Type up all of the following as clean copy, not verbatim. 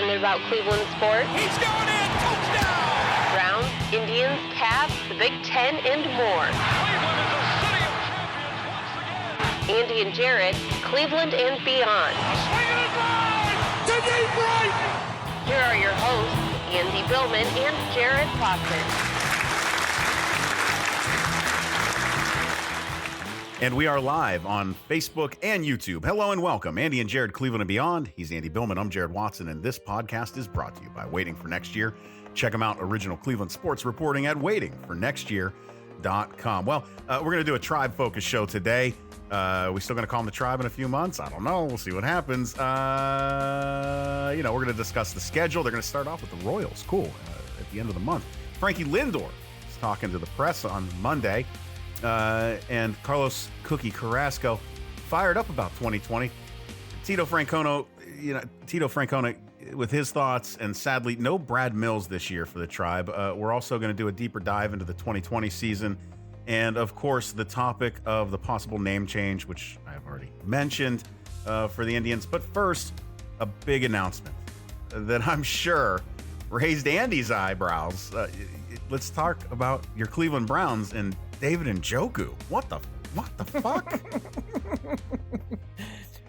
passionate about Cleveland sports. He's going in! Touchdown! Browns, Indians, Cavs, the Big Ten, and more. Cleveland is a city of champions once again! Andy and Jarid, Cleveland and beyond. A swing and a drive! To deep right! Here are your hosts, Andy Billman and Jarid Foster. And we are live on Facebook and YouTube. Hello and welcome. Andy and Jarid, Cleveland and beyond. He's Andy Billman. I'm Jared Watson, and this podcast is brought to you by Waiting for Next Year. Check them out, original Cleveland sports reporting at waitingfornextyear.com. Well, we're going to do a tribe-focused show today. We still going to call them the tribe in a few months? I don't know. We'll see what happens. We're going to discuss the schedule. They're going to start off with the Royals. Cool. At the end of the month. Frankie Lindor is talking to the press on Monday. And Carlos Cookie Carrasco fired up about 2020. Tito Francona with his thoughts, and sadly, no Brad Mills this year for the Tribe. We're also going to do a deeper dive into the 2020 season, and of course, the topic of the possible name change, which I've already mentioned for the Indians. But first, a big announcement that I'm sure raised Andy's eyebrows. Let's talk about your Cleveland Browns and David Njoku. What the fuck?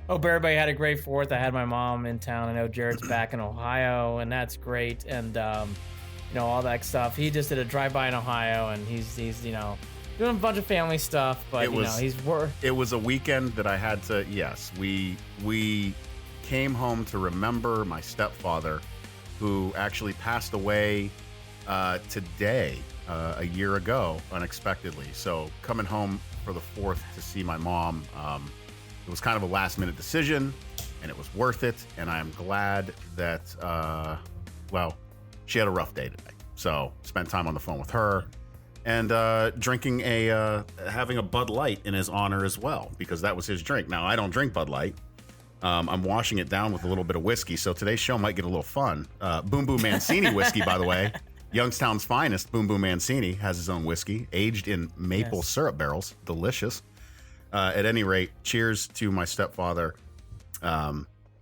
Hope everybody had a great 4th. I had my mom in town. I know Jared's back in Ohio, and that's great. And all that stuff. He just did a drive-by in Ohio, and he's doing a bunch of family stuff. But it was a weekend that I had to. Yes, we came home to remember my stepfather, who actually passed away today. A year ago, unexpectedly. So coming home for the 4th to see my mom, it was kind of a last-minute decision, and it was worth it. And I'm glad that, she had a rough day today. So spent time on the phone with her, and having a Bud Light in his honor as well, because that was his drink. Now, I don't drink Bud Light. I'm washing it down with a little bit of whiskey, so today's show might get a little fun. Boom Boom Mancini whiskey, by the way. Youngstown's finest, Boom Boom Mancini, has his own whiskey, aged in maple syrup barrels. Delicious. At any rate, cheers to my stepfather.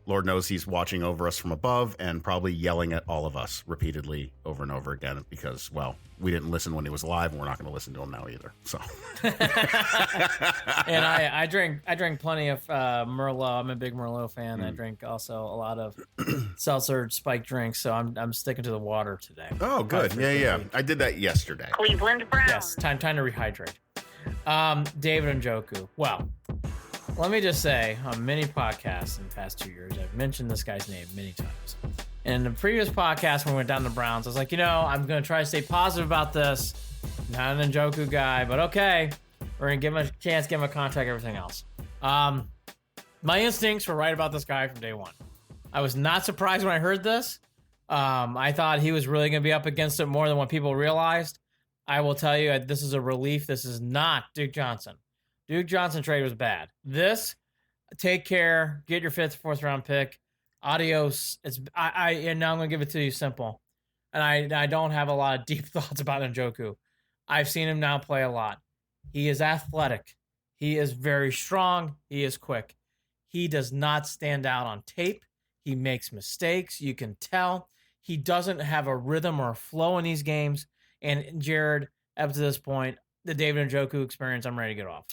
Lord knows he's watching over us from above and probably yelling at all of us repeatedly over and over again because, we didn't listen when he was alive, and we're not going to listen to him now either. So, and I drink plenty of Merlot. I'm a big Merlot fan. I drink also a lot of seltzer spiked drinks. So I'm sticking to the water today. Oh, good. Yeah. I did that yesterday. Cleveland Browns. Yes, time to rehydrate. David Njoku. Well, let me just say, on many podcasts in the past 2 years, I've mentioned this guy's name many times. And in the previous podcast, when we went down the Browns, I was like, I'm going to try to stay positive about this. Not an Njoku guy, but okay. We're going to give him a chance, give him a contract, everything else. My instincts were right about this guy from day one. I was not surprised when I heard this. I thought he was really going to be up against it more than what people realized. I will tell you, this is a relief. This is not Duke Johnson. Duke Johnson trade was bad. This, take care, get your 5th, 4th round pick. Adios. And now I'm going to give it to you simple. And I don't have a lot of deep thoughts about Njoku. I've seen him now play a lot. He is athletic. He is very strong. He is quick. He does not stand out on tape. He makes mistakes. You can tell. He doesn't have a rhythm or a flow in these games. And Jared, up to this point, the David Njoku experience, I'm ready to get off.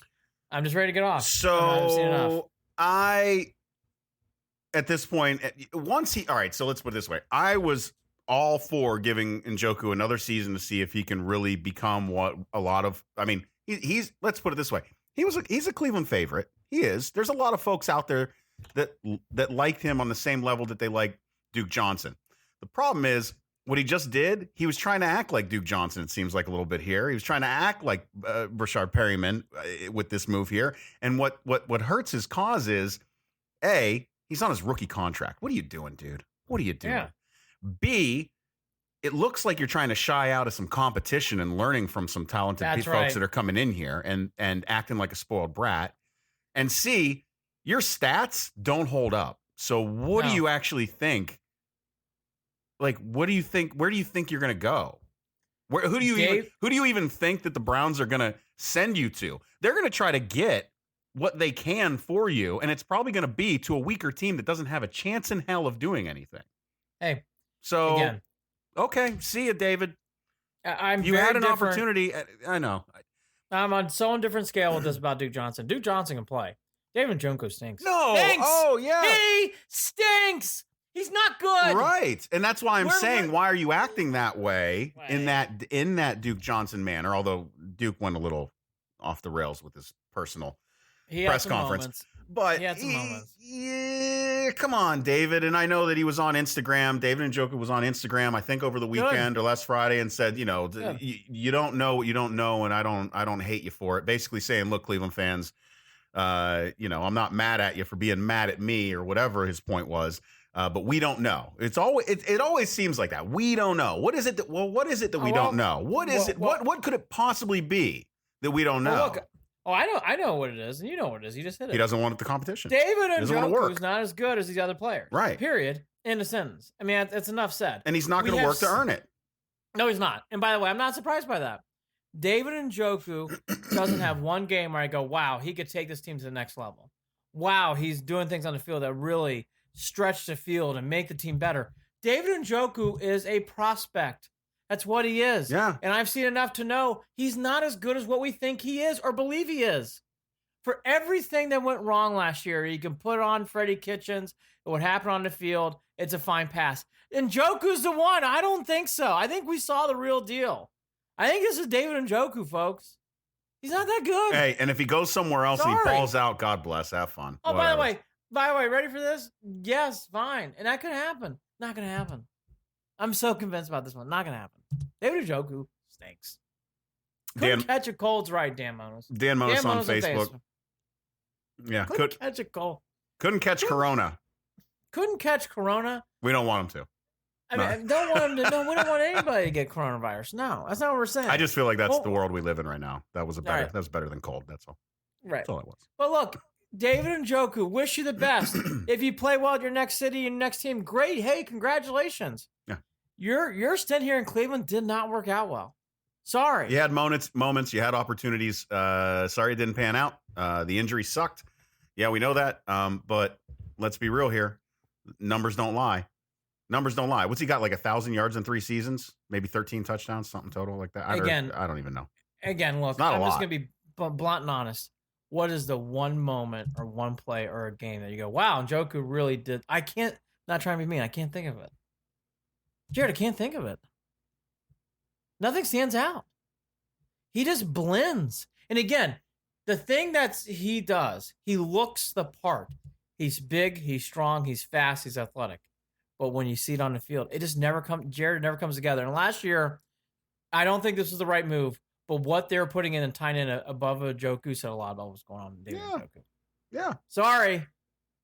I'm just ready to get off. So at this point, all right, so let's put it this way. I was all for giving Njoku another season to see if he can really become what a lot of, he's let's put it this way. He's a Cleveland favorite. He is. There's a lot of folks out there that liked him on the same level that they like Duke Johnson. The problem is, what he just did, he was trying to act like Duke Johnson, it seems like a little bit here. He was trying to act like Brashard Perryman with this move here. And what hurts his cause is, A, he's on his rookie contract. What are you doing, dude? What are you doing? Yeah. B, it looks like you're trying to shy out of some competition and learning from some talented folks that are coming in here and acting like a spoiled brat. And C, your stats don't hold up. So what do you actually think? Like, what do you think? Where do you think you're going to go? Who do you even think that the Browns are going to send you to? They're going to try to get what they can for you, and it's probably going to be to a weaker team that doesn't have a chance in hell of doing anything. Hey, So, again, okay, see you, David. I'm You very had an different. opportunity. I know. I'm on so different scale with this about Duke Johnson. Duke Johnson can play. David Njoku stinks. No. Stinks! Oh, yeah. He stinks. He's not good. Right. And that's why I'm saying, We're- why are you acting that way in that Duke Johnson manner? Although Duke went a little off the rails with his personal He had press some conference. moments. But He had some moments. Yeah, come on, David. And I know that he was on Instagram. David Njoku was on Instagram, I think over the weekend or last Friday, and said, you know, you don't know what you don't know, and I don't hate you for it. Basically saying, look, Cleveland fans, you know, I'm not mad at you for being mad at me or whatever his point was. But we don't know. It's always it always seems like that. We don't know. What is it that we don't know? What is it? What could it possibly be that we don't know? Look, I know what it is, and you know what it is. You just said it. He doesn't want the competition. David doesn't wanna Njoku work. is not as good as these other players. Right. Period. End of sentence. I mean, that's enough said. And he's not going to work to earn it. No, he's not. And by the way, I'm not surprised by that. David Njoku doesn't have one game where I go, wow, he could take this team to the next level. Wow, he's doing things on the field that really stretch the field and make the team better. David Njoku is a prospect. That's what he is. Yeah. And I've seen enough to know he's not as good as what we think he is or believe he is. For everything that went wrong last year, you can put on Freddie Kitchens, what happened on the field, it's a fine pass. Njoku's the one. I don't think so. I think we saw the real deal. I think this is David Njoku, folks. He's not that good. Hey, and if he goes somewhere else and he Sorry. falls out, God bless. Have fun. Oh, Whatever. by the way, ready for this? Yes, fine. And that could happen. Not going to happen. I'm so convinced about this one. Not going to happen. David Njoku stinks. Couldn't catch a cold's right, Dan Monos. Dan Monos on Facebook. Yeah, Couldn't catch a cold. couldn't catch Corona. Couldn't catch Corona. We don't want him to. I mean, I don't want him to. No, we don't want anybody to get coronavirus. No, that's not what we're saying. I just feel like that's Well- the world we live in right now. That was better. right. That was better than cold. That's all. right. That's all it was. But look, David Njoku, wish you the best. If you play well at your next city, your next team, great. Hey, congratulations. Yeah. Your stint here in Cleveland did not work out well. Sorry. You had moments. You had opportunities. Sorry it didn't pan out. The injury sucked. Yeah, we know that. But let's be real here. Numbers don't lie. Numbers don't lie. What's he got? Like 1,000 yards in 3 seasons? Maybe 13 touchdowns, something total like that. I don't even know. Again, look, Not a I'm just lot. going to be blunt and honest. What is the one moment or one play or a game that you go, wow, Njoku really did? I can't, not trying to be mean, I can't think of it. Jared, I can't think of it. Nothing stands out. He just blends. And again, the thing he does, he looks the part. He's big, he's strong, he's fast, he's athletic. But when you see it on the field, it just never comes. Jared never comes together. And last year, I don't think this was the right move. But what they're putting in and tying in above a Njoku said a lot about what's going on with David Njoku. Yeah. Sorry,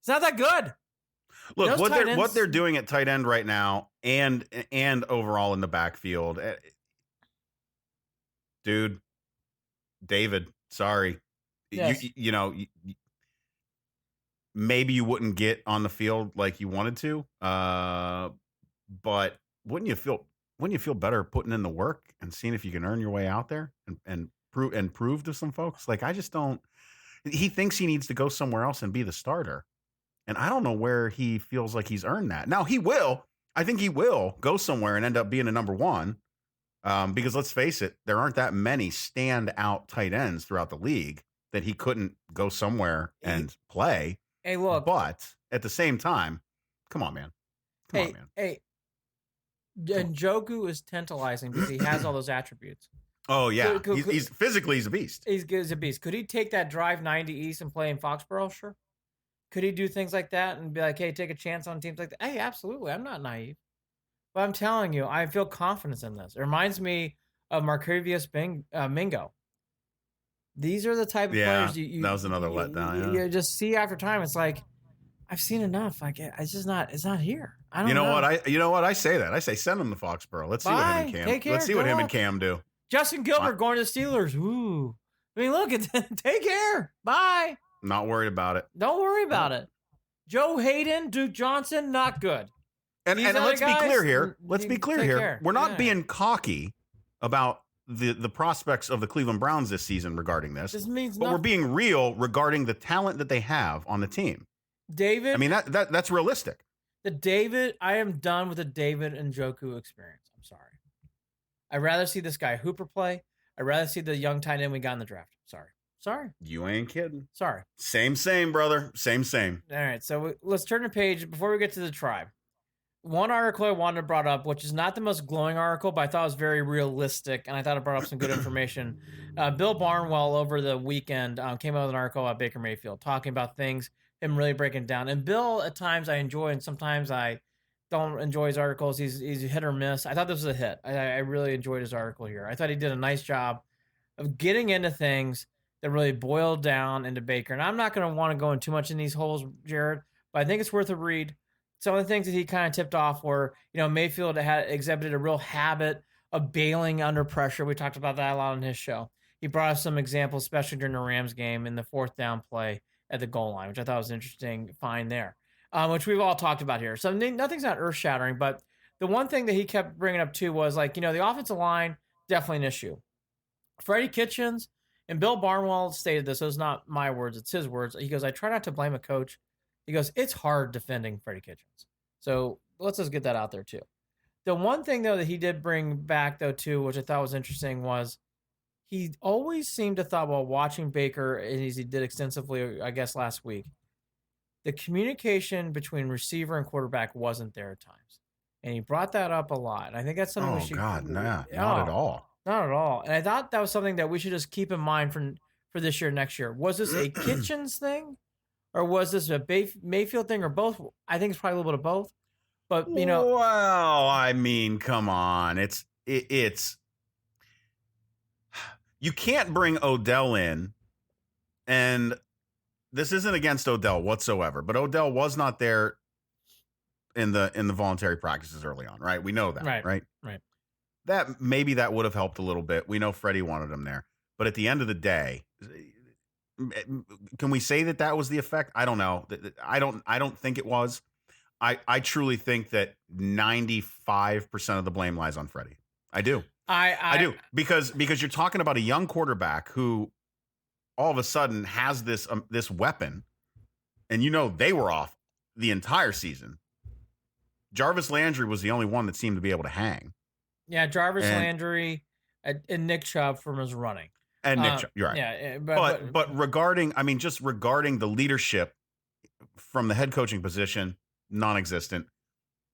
it's not that good. Look, Those what tight ends- they're doing at tight end right now, and overall in the backfield, dude, David. Sorry, Yes. you know. Maybe you wouldn't get on the field like you wanted to, but wouldn't you feel better putting in the work and seeing if you can earn your way out there and prove to some folks? Like, I just don't. He thinks he needs to go somewhere else and be the starter, and I don't know where he feels like he's earned that. Now he will. I think he will go somewhere and end up being a number one, because let's face it, there aren't that many standout tight ends throughout the league that he couldn't go somewhere and play. Hey, look. But at the same time, come on, man. Come on, man. Hey, Njoku is tantalizing because he has all those attributes. Oh yeah, Could- he's physically he's a beast. He's good as a beast. Could he take that drive 90 East and play in Foxborough? Sure. Could he do things like that and be like, hey, take a chance on teams like that? Hey, absolutely. I'm not naive. But I'm telling you, I feel confidence in this. It reminds me of Markevius Mingo. These are the type of players that was another letdown. You just see after time. It's like, I've seen enough. Like, it's just not. It's not here. I don't You know know. what? I say that. I say send him to Foxborough. Let's see what him and Bye. Cam. Take care. Let's see what Good him and luck. Cam do. Justin Gilbert going to the Steelers. Ooh. I mean, look, take care. Bye. Not worried about it. Don't worry about it. Joe Hayden, Duke Johnson, not good. And These other let's be guys, clear here. you Let's be clear take here. care. We're not Yeah. being cocky about the prospects of the Cleveland Browns this season regarding this. This means But we're nothing. being real regarding the talent that they have on the team. David. I mean, that's realistic. I am done with the David Njoku experience. I'm sorry. I'd rather see this guy Hooper play. I'd rather see the young tight end we got in the draft. Sorry. You ain't kidding. Sorry. Same, brother. Same. All right, so let's turn the page before we get to the tribe. One article I wanted to brought up, which is not the most glowing article, but I thought it was very realistic, and I thought it brought up some good information. Bill Barnwell over the weekend came out with an article about Baker Mayfield, talking about things, him really breaking down. And Bill, at times I enjoy, and sometimes I don't enjoy his articles. He's hit or miss. I thought this was a hit. I really enjoyed his article here. I thought he did a nice job of getting into things that really boiled down into Baker. And I'm not going to want to go in too much in these holes, Jared, but I think it's worth a read. Some of the things that he kind of tipped off were, Mayfield had exhibited a real habit of bailing under pressure. We talked about that a lot on his show. He brought us some examples, especially during the Rams game in the 4th down play at the goal line, which I thought was interesting find there, which we've all talked about here. So nothing's not earth-shattering, but the one thing that he kept bringing up too was the offensive line, definitely an issue. Freddie Kitchens, and Bill Barnwell stated this, so it's not my words, it's his words. He goes, I try not to blame a coach. He goes, it's hard defending Freddie Kitchens. So let's just get that out there too. The one thing, though, that he did bring back, though, too, which I thought was interesting, was he always seemed to thought while watching Baker, and as he did extensively, I guess, last week, the communication between receiver and quarterback wasn't there at times. And he brought that up a lot. And I think that's something we should... not at all. Not at all. And I thought that was something that we should just keep in mind for this year, next year. Was this a Kitchens thing? Or was this a Mayfield thing, or both? I think it's probably a little bit of both. But, Well, I mean, come on. It's you can't bring Odell in, and this isn't against Odell whatsoever, but Odell was not there in the voluntary practices early on, right? We know that, right? That maybe that would have helped a little bit. We know Freddie wanted him there, but at the end of the day, can we say that was the effect? I don't know. I don't think it was. I truly think that 95% of the blame lies on Freddie. I do. I do because you're talking about a young quarterback who all of a sudden has this weapon, and they were off the entire season. Jarvis Landry was the only one that seemed to be able to hang. Yeah, Landry and Nick Chubb from his running. And Nick Chubb, you're right. Yeah, but regarding the leadership from the head coaching position, non-existent.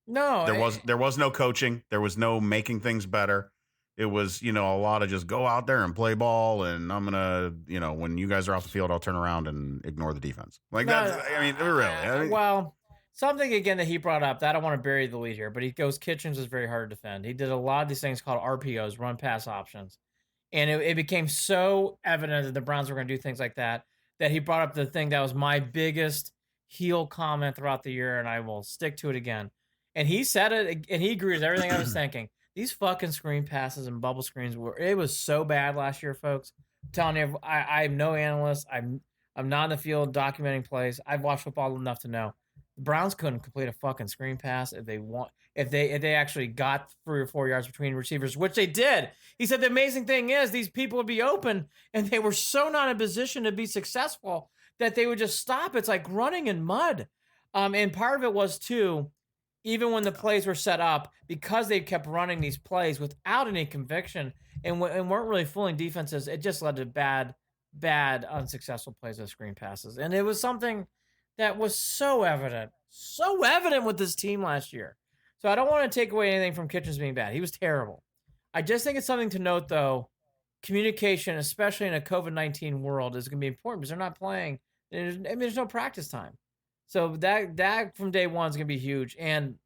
No, there was no coaching. There was no making things better. It was, a lot of just go out there and play ball, and I'm gonna, when you guys are off the field, I'll turn around and ignore the defense. Well, something again that he brought up that I don't want to bury the lead here, but he goes, Kitchens is very hard to defend. He did a lot of these things called RPOs, run pass options. And it became so evident that the Browns were going to do things like that he brought up the thing that was my biggest heel comment throughout the year, and I will stick to it again. And he said it, and he agrees with everything I was thinking. These fucking screen passes and bubble screens it was so bad last year, folks. I'm telling you, I'm no analyst. I'm not in the field documenting plays. I've watched football enough to know the Browns couldn't complete a fucking screen pass if they actually got 3 or 4 yards between receivers, which they did. He said the amazing thing is these people would be open, and they were so not in position to be successful that they would just stop. It's like running in mud. And part of it was too, even when the plays were set up, because they kept running these plays without any conviction and weren't really fooling defenses, it just led to bad, unsuccessful plays of screen passes. And it was something that was so evident with this team last year. So I don't want to take away anything from Kitchens being bad. He was terrible. I just think it's something to note, though. Communication, especially in a COVID-19 world, is going to be important because they're not playing. There's no practice time. So that from day one is going to be huge. And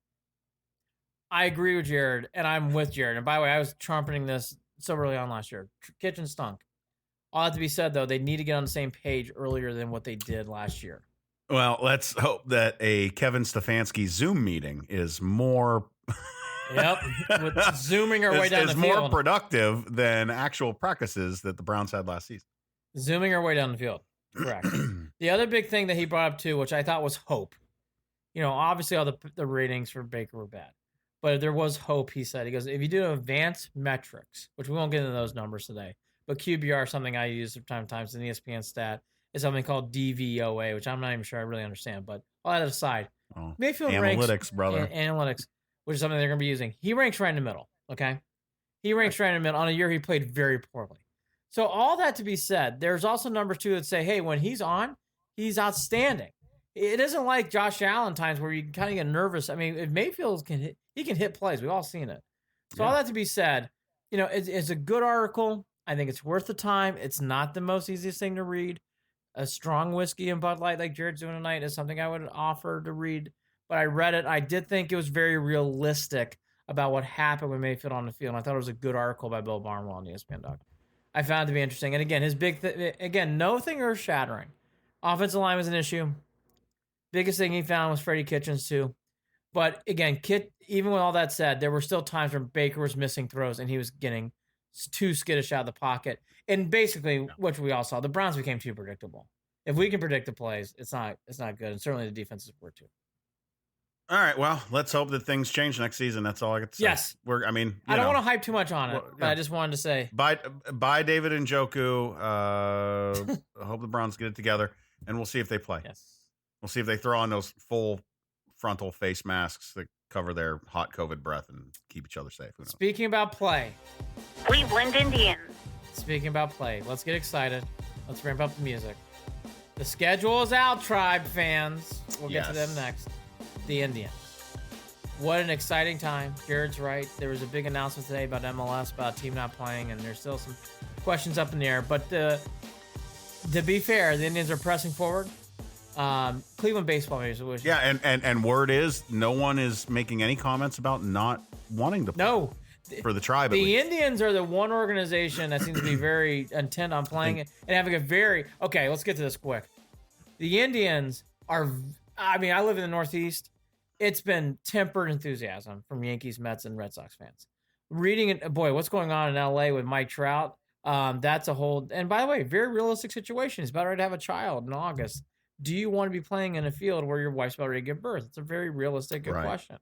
I agree with Jared, and I'm with Jared. And by the way, I was trumpeting this so early on last year. Kitchens stunk. All that to be said, though, they need to get on the same page earlier than what they did last year. Well, let's hope that a Kevin Stefanski Zoom meeting is more... Yep, with zooming our way down the field. Is more productive than actual practices that the Browns had last season. Zooming our way down the field. Correct. The other big thing that he brought up, too, which I thought was hope. Obviously all the ratings for Baker were bad. But there was hope, he said. He goes, if you do advanced metrics, which we won't get into those numbers today, but QBR, something I use from time to time, is an ESPN stat, is something called DVOA, which I'm not even sure I really understand. But all that aside, Oh, Mayfield analytics, ranks, brother. Analytics, which is something they're going to be using. He ranks right in the middle, okay? He ranks right in the middle on a year he played very poorly. So all that to be said, there's also numbers too that say, hey, when he's on, he's outstanding. It isn't like Josh Allen times where you kind of get nervous. I mean, if Mayfield can hit, he can hit plays. We've all seen it. So all that to be said, it's a good article. I think it's worth the time. It's not the most easiest thing to read. A strong whiskey and Bud Light like Jared's doing tonight is something I would offer to read. But I read it. I did think it was very realistic about what happened with Mayfield on the field. And I thought it was a good article by Bill Barnwell on ESPN Doc. I found it to be interesting. And again, his nothing earth-shattering. Offensive line was an issue. Biggest thing he found was Freddie Kitchens too. But again, even with all that said, there were still times when Baker was missing throws and he was getting too skittish out of the pocket. And basically, which we all saw, the Browns became too predictable. If we can predict the plays, it's not good. And certainly the defenses were too. All right, well, let's hope that things change next season. That's all I got to say. Yes. I don't want to hype too much on it, but I just wanted to say. Bye, David Njoku. I hope the Browns get it together, and we'll see if they play. Yes. We'll see if they throw on those full frontal face masks that cover their hot COVID breath and keep each other safe. Who knows? Speaking about play. Cleveland Indians. Speaking about play, let's get excited. Let's ramp up the music. The schedule is out, Tribe fans. We'll get to them next. The Indians. What an exciting time. Jared's right. There was a big announcement today about MLS, about a team not playing, and there's still some questions up in the air. But to be fair, the Indians are pressing forward. Cleveland baseball maybe. Yeah, and word is no one is making any comments about not wanting to play. No. For the Tribe, the Indians are the one organization that seems to be very intent on playing it and having a very okay. Let's get to this quick. The Indians are. I mean, I live in the Northeast. It's been tempered enthusiasm from Yankees, Mets, and Red Sox fans. Reading it, boy, what's going on in LA with Mike Trout? That's a whole. And by the way, very realistic situation. It's about to have a child in August. Do you want to be playing in a field where your wife's about to give birth? It's a very realistic question.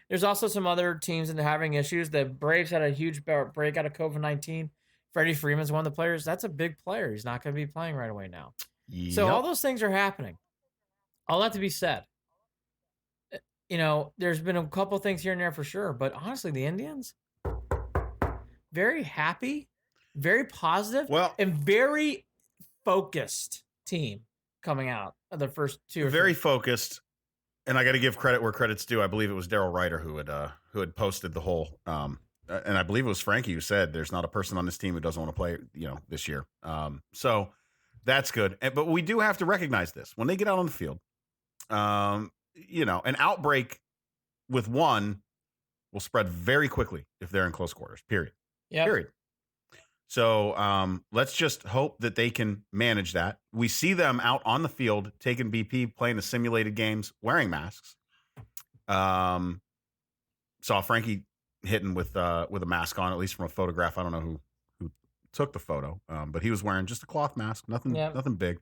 There's also some other teams that are having issues. The Braves had a huge break out of COVID-19. Freddie Freeman's one of the players. That's a big player. He's not going to be playing right away now. Yep. So all those things are happening. All that to be said. There's been a couple things here and there for sure. But honestly, the Indians, very happy, very positive, and very focused team coming out of the first two or very three. Focused. And I got to give credit where credit's due. I believe it was Daryl Ryder who had posted the whole, and I believe it was Frankie who said there's not a person on this team who doesn't want to play, this year. So that's good. But we do have to recognize this when they get out on the field. An outbreak with one will spread very quickly if they're in close quarters. Period. Yeah. Period. So let's just hope that they can manage that. We see them out on the field taking BP, playing the simulated games, wearing masks. Saw Frankie hitting with a mask on, at least from a photograph. I don't know who took the photo, but he was wearing just a cloth mask, nothing big.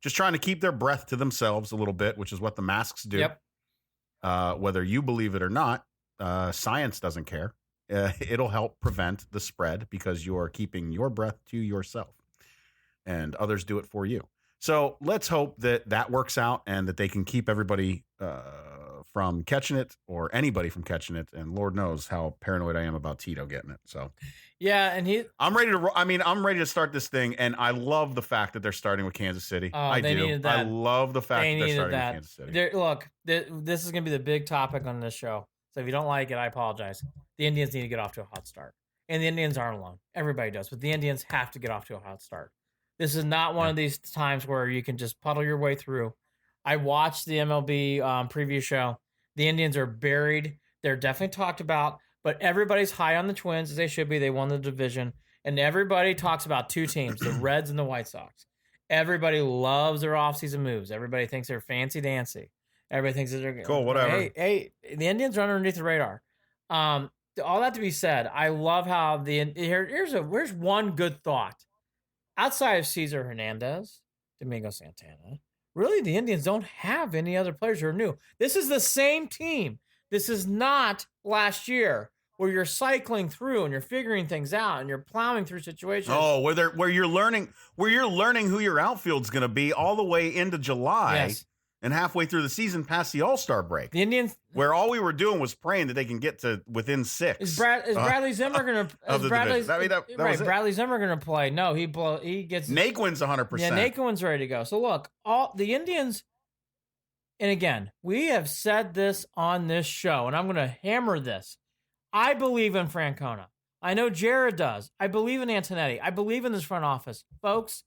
Just trying to keep their breath to themselves a little bit, which is what the masks do. Yep. Whether you believe it or not, science doesn't care. It'll help prevent the spread because you're keeping your breath to yourself and others do it for you. So let's hope that works out and that they can keep everybody from catching it or anybody from catching it. And Lord knows how paranoid I am about Tito getting it. So yeah. And I'm ready to start this thing. And I love the fact that they're starting with Kansas City. I do. I love the fact that they're starting with Kansas City. Look, this is going to be the big topic on this show. So if you don't like it, I apologize. The Indians need to get off to a hot start. And the Indians aren't alone. Everybody does. But the Indians have to get off to a hot start. This is not one of these times where you can just puddle your way through. I watched the MLB preview show. The Indians are buried. They're definitely talked about. But everybody's high on the Twins, as they should be. They won the division. And everybody talks about two teams, the Reds and the White Sox. Everybody loves their offseason moves. Everybody thinks they're fancy-dancy. Everybody thinks that they're cool. Whatever. Hey, the Indians are underneath the radar. All that to be said, I love how here's one good thought. Outside of Cesar Hernandez, Domingo Santana, really the Indians don't have any other players who are new. This is the same team. This is not last year where you're cycling through and you're figuring things out and you're plowing through situations. Oh, where you're learning who your outfield's going to be all the way into July. Yes. and halfway through the season past the All-Star break. The Indians, where all we were doing was praying that they can get to within 6. is Bradley Zimmer going to? Of the division. I mean, that was it. Bradley Zimmer going to play? No, he gets. Naquin's 100%. Yeah, Naquin's ready to go. So look, all the Indians. And again, we have said this on this show, and I'm going to hammer this. I believe in Francona. I know Jared does. I believe in Antonetti. I believe in this front office. Folks,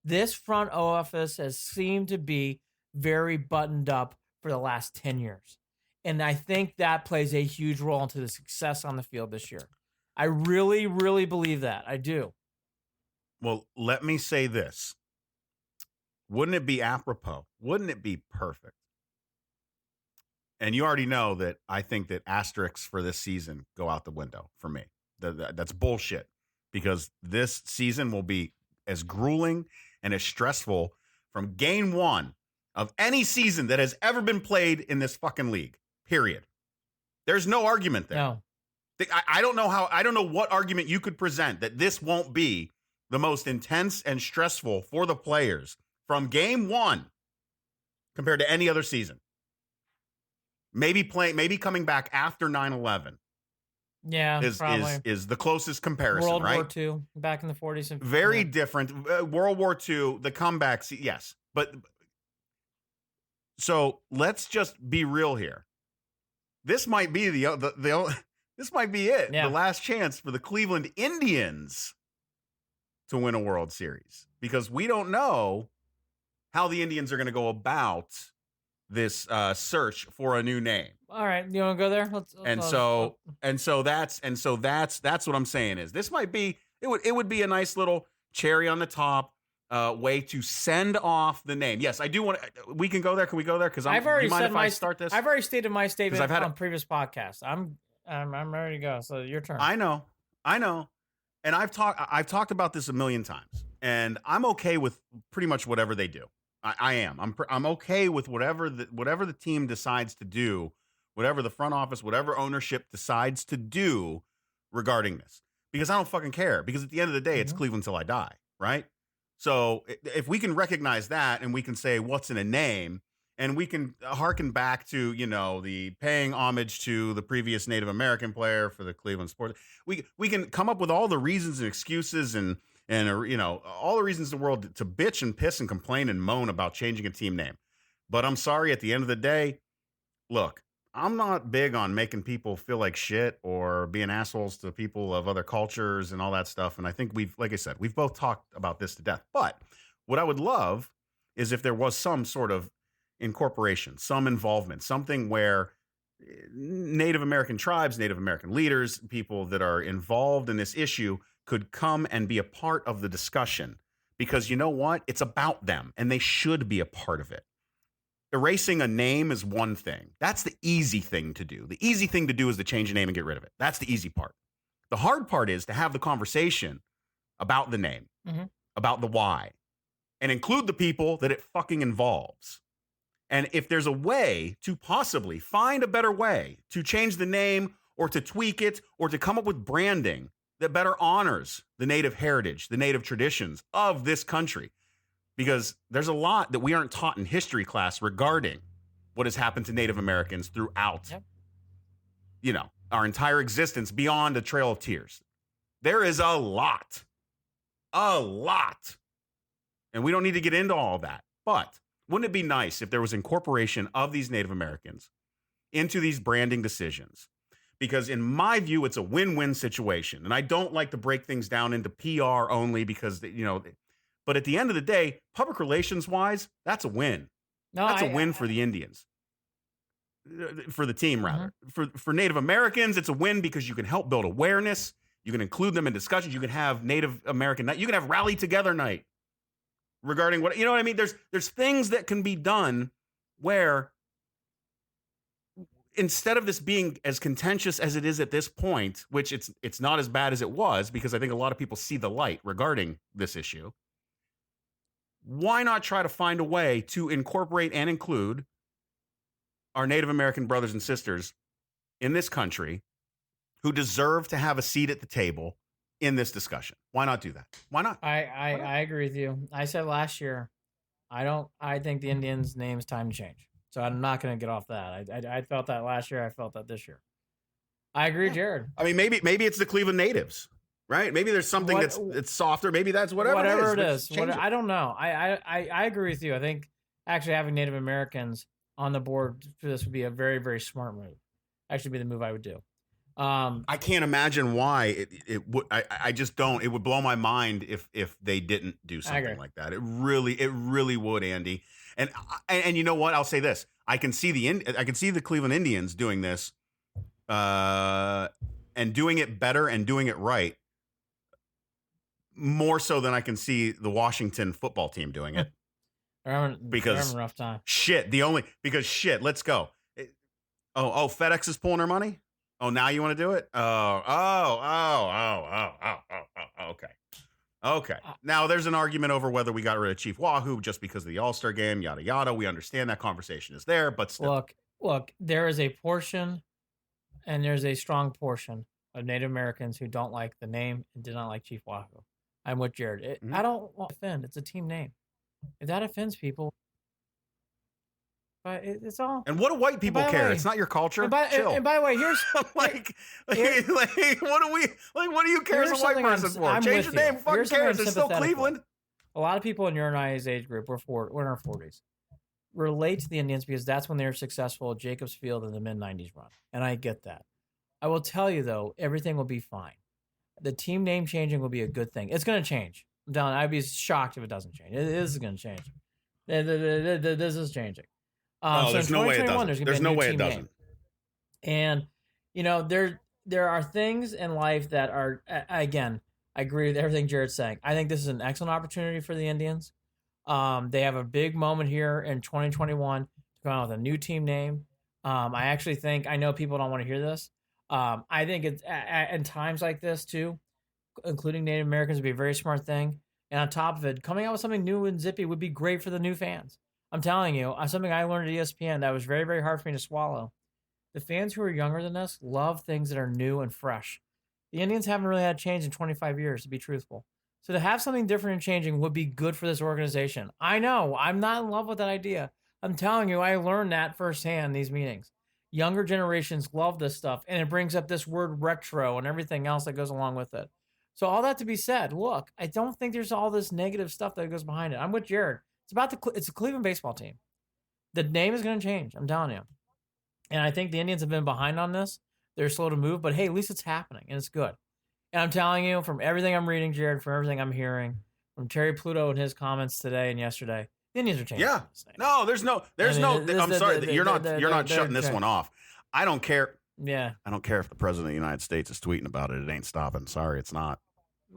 this front office has seemed to be very buttoned up for the last 10 years. And I think that plays a huge role into the success on the field this year. I really, really believe that. I do. Well, let me say this. Wouldn't it be apropos? Wouldn't it be perfect? And you already know that I think that asterisks for this season go out the window for me. That's bullshit, because this season will be as grueling and as stressful from game 1 of any season that has ever been played in this fucking league, period. There's no argument there. No. I don't know what argument you could present that this won't be the most intense and stressful for the players from game 1 compared to any other season. Maybe coming back after 9/11. Yeah, is the closest comparison, World right? War II, back in the 40s. And Very different. World War II, the comebacks, yes. But so let's just be real here. This might be this might be it. Yeah. The last chance for the Cleveland Indians to win a World Series, because we don't know how the Indians are going to go about this search for a new name. All right, you want to go there? So that's what I'm saying is this might be it would be a nice little cherry on the top way to send off the name. Yes, I do want to. We can go there. Can we go there? Because I've already said I start this. I've already stated my statement on previous podcasts. I'm ready to go. So your turn. I know, and I've talked about this a million times, and I'm okay with pretty much whatever they do. I am. I'm okay with whatever the team decides to do, whatever the front office, whatever ownership decides to do regarding this, because I don't fucking care. Because at the end of the day, it's Cleveland till I die, right? So if we can recognize that, and we can say what's in a name, and we can harken back to the paying homage to the previous Native American player for the Cleveland Sports, we can come up with all the reasons and excuses and all the reasons in the world to bitch and piss and complain and moan about changing a team name. But I'm sorry, at the end of the day, look, I'm not big on making people feel like shit or being assholes to people of other cultures and all that stuff. And I think like I said, we've both talked about this to death. But what I would love is if there was some sort of incorporation, some involvement, something where Native American tribes, Native American leaders, people that are involved in this issue could come and be a part of the discussion, because you know what? It's about them, and they should be a part of it. Erasing a name is one thing. That's the easy thing to do. The easy thing to do is to change a name and get rid of it. That's the easy part. The hard part is to have the conversation about the name, about the why, and include the people that it fucking involves. And if there's a way to possibly find a better way to change the name or to tweak it or to come up with branding that better honors the Native heritage, the Native traditions of this country, because there's a lot that we aren't taught in history class regarding what has happened to Native Americans throughout, our entire existence beyond a Trail of Tears. There is a lot. And we don't need to get into all that. But wouldn't it be nice if there was incorporation of these Native Americans into these branding decisions? Because in my view, it's a win-win situation. And I don't like to break things down into PR only because, but at the end of the day, public relations-wise, that's a win. That's a win for the Indians. For the team, rather. For Native Americans, it's a win because you can help build awareness. You can include them in discussions. You can have Native American night. You can have Rally Together night regarding what, what I mean? There's things that can be done where instead of this being as contentious as it is at this point, which it's not as bad as it was, because I think a lot of people see the light regarding this issue, why not try to find a way to incorporate and include our Native American brothers and sisters in this country who deserve to have a seat at the table in this discussion? Why not do that? Why not? I agree with you. I said last year, I think the Indians' name's time to change. So I'm not going to get off that. I felt that last year. I felt that this year. I agree, Jared. I mean, maybe it's the Cleveland natives, right? Maybe there's something it's softer. Maybe that's whatever it is. Change it. I don't know. I agree with you. I think actually having Native Americans on the board for this would be a very, very smart move. Actually, be the move I would do. I can't imagine why it would. I just don't. It would blow my mind if they didn't do something like that. It really would, Andy. And you know what? I'll say this. I can see the Cleveland Indians doing this, and doing it better and doing it right, more so than I can see the Washington football team doing it. Because having a rough time. Let's go. FedEx is pulling their money. Oh, now you want to do it? Okay. Now there's an argument over whether we got rid of Chief Wahoo just because of the All-Star game, yada yada. We understand that conversation is there, but still. Look. There is a portion, and there's a strong portion of Native Americans who don't like the name and did not like Chief Wahoo. I'm with Jared. I don't want to offend. It's a team name. If that offends people, but it's all. And what do white people care? It's not your culture. And by the way, here's what do you care as a white person for? Change your name. Fucking cares. It's still Cleveland. A lot of people in your and I's age group, we're in our 40s, relate to the Indians because that's when they were successful at Jacobs Field in the mid-90s run. And I get that. I will tell you, though, everything will be fine. The team name changing will be a good thing. It's going to change. I'm telling you, I'd be shocked if it doesn't change. It is going to change. This is changing. There's no way it doesn't. There's no way it doesn't. And, there are things in life that are, again, I agree with everything Jared's saying. I think this is an excellent opportunity for the Indians. They have a big moment here in 2021 to come out with a new team name. I actually think, I know people don't want to hear this. I think it's in times like this too, including Native Americans, would be a very smart thing. And on top of it, coming out with something new and zippy would be great for the new fans. I'm telling you, something I learned at ESPN that was very, very hard for me to swallow. The fans who are younger than us love things that are new and fresh. The Indians haven't really had change in 25 years, to be truthful. So to have something different and changing would be good for this organization. I know, I'm not in love with that idea. I'm telling you, I learned that firsthand in these meetings. Younger generations love this stuff, and it brings up this word retro and everything else that goes along with it. So all that to be said, look, I don't think there's all this negative stuff that goes behind it. I'm with Jared. It's a Cleveland baseball team. The name is going to change. I'm telling you. And I think the Indians have been behind on this. They're slow to move, but hey, at least it's happening and it's good. And I'm telling you, from everything I'm reading, Jared, from everything I'm hearing, from Terry Pluto and his comments today and yesterday, the Indians are changing. Yeah. No, I'm sorry. You're not shutting this one off. I don't care. Yeah. I don't care if the president of the United States is tweeting about it. It ain't stopping. Sorry, it's not.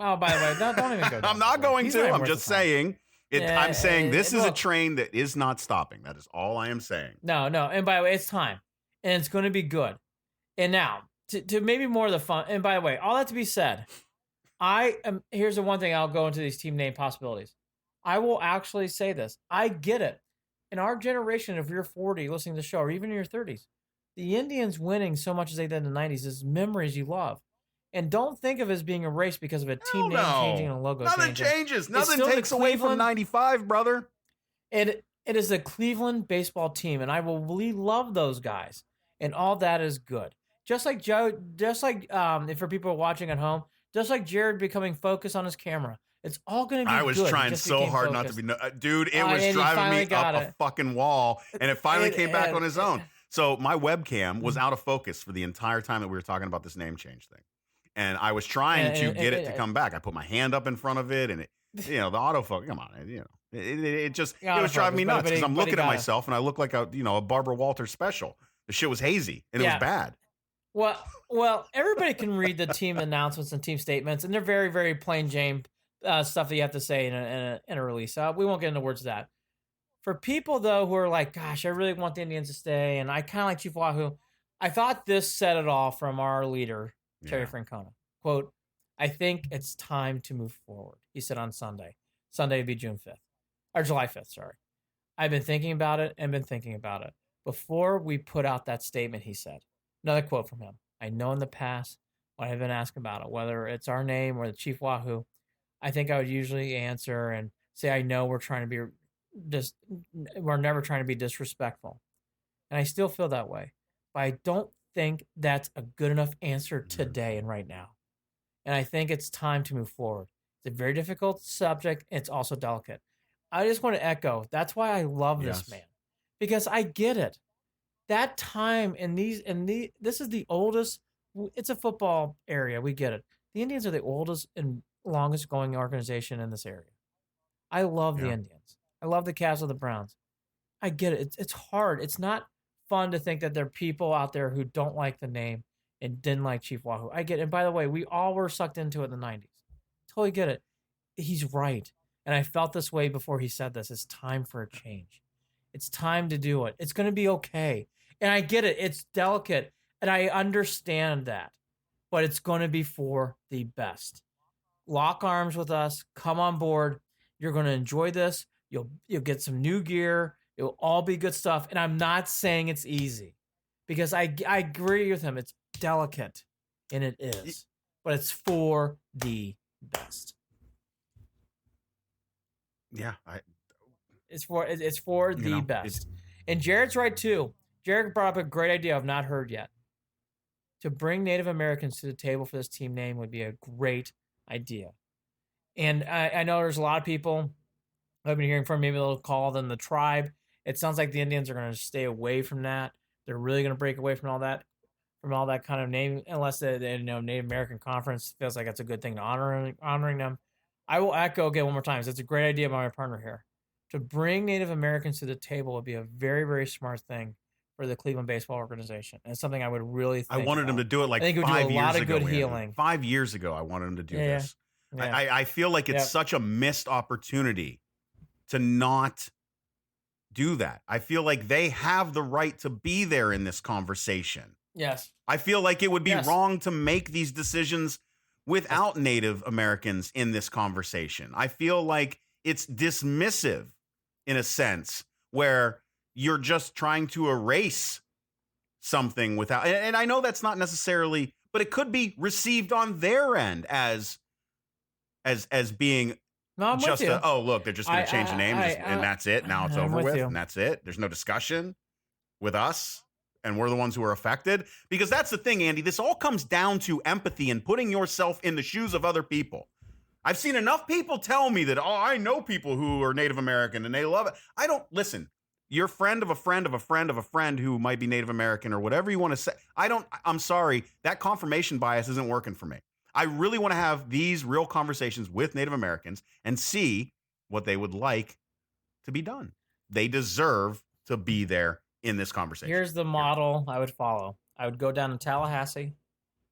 Oh, by the way, don't even go down. I'm not going to. I'm just saying. I'm saying this is a train that is not stopping. That is all I am saying. No. And by the way, it's time. And it's going to be good. And now, to maybe more of the fun. And by the way, all that to be said, here's the one thing I'll go into these team name possibilities. I will actually say this. I get it. In our generation, if you're 40 listening to the show, or even in your 30s, the Indians winning so much as they did in the 90s is memories you love. And don't think of it as being erased because of a team name changing and a logo changing. Nothing changes. Nothing takes away from 95, brother. It is the Cleveland baseball team, and we love those guys. And all that is good. Just like if for people watching at home, just like Jared becoming focused on his camera. It's all going to be good. I was trying so hard not to be... Dude, it was driving me up a fucking wall, and it finally came back on his own. So my webcam was out of focus for the entire time that we were talking about this name change thing. And I was trying to get it to come back. I put my hand up in front of it, and it, the autofocus, come on, it was driving me nuts because I'm looking at myself, and I look like a Barbara Walters special. The shit was hazy, and it was bad. Well, everybody can read the team announcements and team statements, and they're very, very plain Jane stuff that you have to say in a release. We won't get into words of that. For people, though, who are like, gosh, I really want the Indians to stay, and I kind of like Chief Wahoo, I thought this said it all from our leader, Terry Francona. Quote, I think it's time to move forward, he said on Sunday. Sunday would be June 5th. Or July 5th, sorry. I've been thinking about it. Before we put out that statement, he said. Another quote from him. I know in the past, when I've been asked about it, whether it's our name or the Chief Wahoo, I think I would usually answer and say, I know we're trying to be we're never trying to be disrespectful. And I still feel that way. But I don't think that's a good enough answer today and right now. And I think it's time to move forward. It's a very difficult subject. It's also delicate. I just want to echo, that's why I love this man. Because I get it. That time this is the oldest, it's a football area. We get it. The Indians are the oldest and longest going organization in this area. I love the Indians. I love the Cavs of the Browns. I get it. It's hard. It's not fun to think that there are people out there who don't like the name and didn't like Chief Wahoo. I get it. And by the way, we all were sucked into it in the 90s. Totally get it. He's right. And I felt this way before he said this. It's time for a change. It's time to do it. It's going to be okay. And I get it. It's delicate. And I understand that. But it's going to be for the best. Lock arms with us. Come on board. You're going to enjoy this. You'll get some new gear. It'll all be good stuff. And I'm not saying it's easy. Because I agree with him. It's delicate. And it is. But it's for the best. Yeah. It's for the best. And Jared's right too. Jared brought up a great idea I've not heard yet. To bring Native Americans to the table for this team name would be a great idea. And I know there's a lot of people I've been hearing from, maybe they'll call them the tribe. It sounds like the Indians are going to stay away from that. They're really going to break away from all that kind of name, unless the Native American Conference feels like that's a good thing to honoring them. I will echo again one more time. It's a great idea by my partner here. To bring Native Americans to the table would be a very, very smart thing for the Cleveland Baseball Organization. And it's something I would really think I wanted him to do it like 5 years ago. I think it would do a lot of good healing. 5 years ago, I wanted him to do this. Yeah. I feel like it's such a missed opportunity to not do that. I feel like they have the right to be there in this conversation. Yes. I feel like it would be wrong to make these decisions without Native Americans in this conversation. I feel like it's dismissive in a sense where you're just trying to erase something without, and I know that's not necessarily, but it could be received on their end as being just look, they're just going to change the name and that's it. Now it's over with and that's it. There's no discussion with us. And we're the ones who are affected. Because that's the thing, Andy. This all comes down to empathy and putting yourself in the shoes of other people. I've seen enough people tell me that, I know people who are Native American and they love it. Listen, you're a friend of a friend of a friend of a friend who might be Native American or whatever you want to say. I'm sorry. That confirmation bias isn't working for me. I really want to have these real conversations with Native Americans and see what they would like to be done. They deserve to be there in this conversation. Here's the model I would follow. I would go down to Tallahassee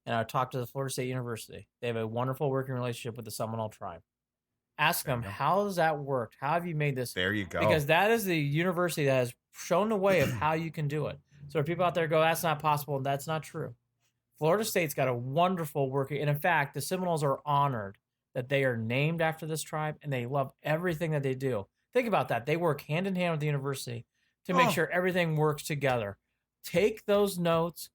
and I would talk to the Florida State University. They have a wonderful working relationship with the Seminole tribe. Ask them, how does that work? How have you made this? There you go. Because that is the university that has shown the way of how you can do it. So if people out there go, that's not possible, that's not true. Florida State's got a wonderful working, and in fact, the Seminoles are honored that they are named after this tribe and they love everything that they do. Think about that. They work hand in hand with the university to make sure everything works together. Take those notes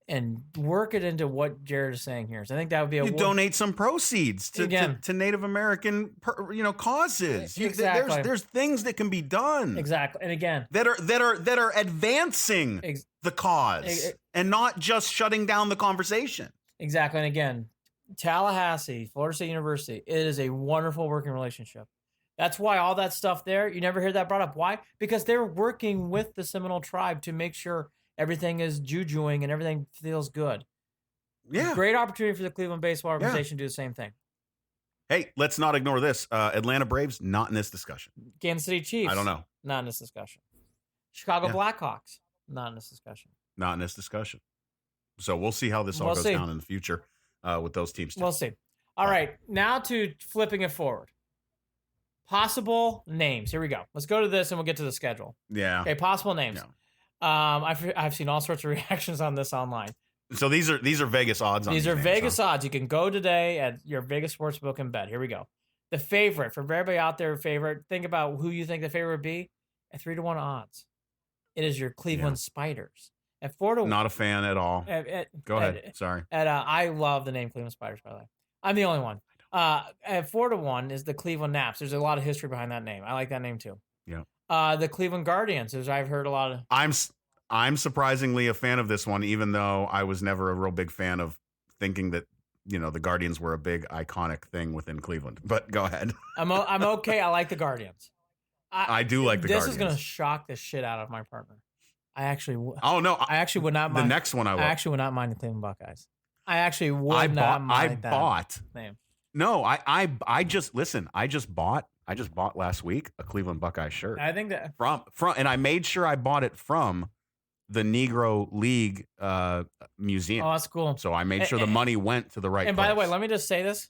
and work it into what Jared is saying here. So I think that would be donate some proceeds to Native American causes. Exactly. There's things that can be done. Exactly. And again, that are advancing the cause and not just shutting down the conversation. Exactly. And again, Tallahassee, Florida State University, it is a wonderful working relationship. That's why all that stuff there, you never hear that brought up. Why? Because they're working with the Seminole tribe to make sure everything is jujuing and everything feels good. Yeah. Great opportunity for the Cleveland Baseball Organization to do the same thing. Hey, let's not ignore this. Atlanta Braves, not in this discussion. Kansas City Chiefs. I don't know. Not in this discussion. Chicago Blackhawks. Not in this discussion. Not in this discussion. So we'll see how this all goes down in the future with those teams. We'll see. All right. Now to flipping it forward. Possible names. Here we go. Let's go to this and we'll get to the schedule. Yeah. Okay, possible names. Yeah. I've seen all sorts of reactions on this online. So these are Vegas odds. These are Vegas odds. You can go today at your Vegas sportsbook and bet. Here we go. The favorite for everybody out there. Think about who you think the favorite would be at 3-1 odds. It is your Cleveland Spiders at 4-1. Not a fan at all. Go ahead. Sorry. I love the name Cleveland Spiders. By the way, I'm the only one. At 4-1 is the Cleveland Naps. There's a lot of history behind that name. I like that name too. Yeah. The Cleveland Guardians, as I've heard a lot of. I'm surprisingly a fan of this one, even though I was never a real big fan of thinking that the Guardians were a big iconic thing within Cleveland. But go ahead. I'm okay. I like the Guardians. I do like the Guardians. This is going to shock the shit out of my partner. I actually. Oh no! I actually would not mind the next one. I actually would not mind the Cleveland Buckeyes. I actually would not mind that bought. Name. No, I just listen. I just bought last week a Cleveland Buckeye shirt. I think that from and I made sure I bought it from the Negro League Museum. Oh, that's cool. So I made sure the money went to the right. And place. by the way, let me just say this: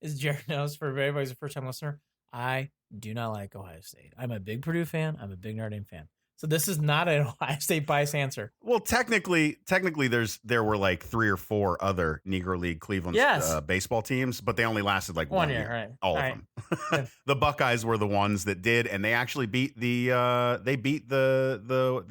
Jared knows for everybody who's a first time listener, I do not like Ohio State. I'm a big Purdue fan. I'm a big Notre Dame fan. So this is not an Ohio State bias answer. Well, technically, there were like 3 or 4 other Negro League Cleveland baseball teams, but they only lasted like 1 year. Right. All of them. The Buckeyes were the ones that did, and they actually beat the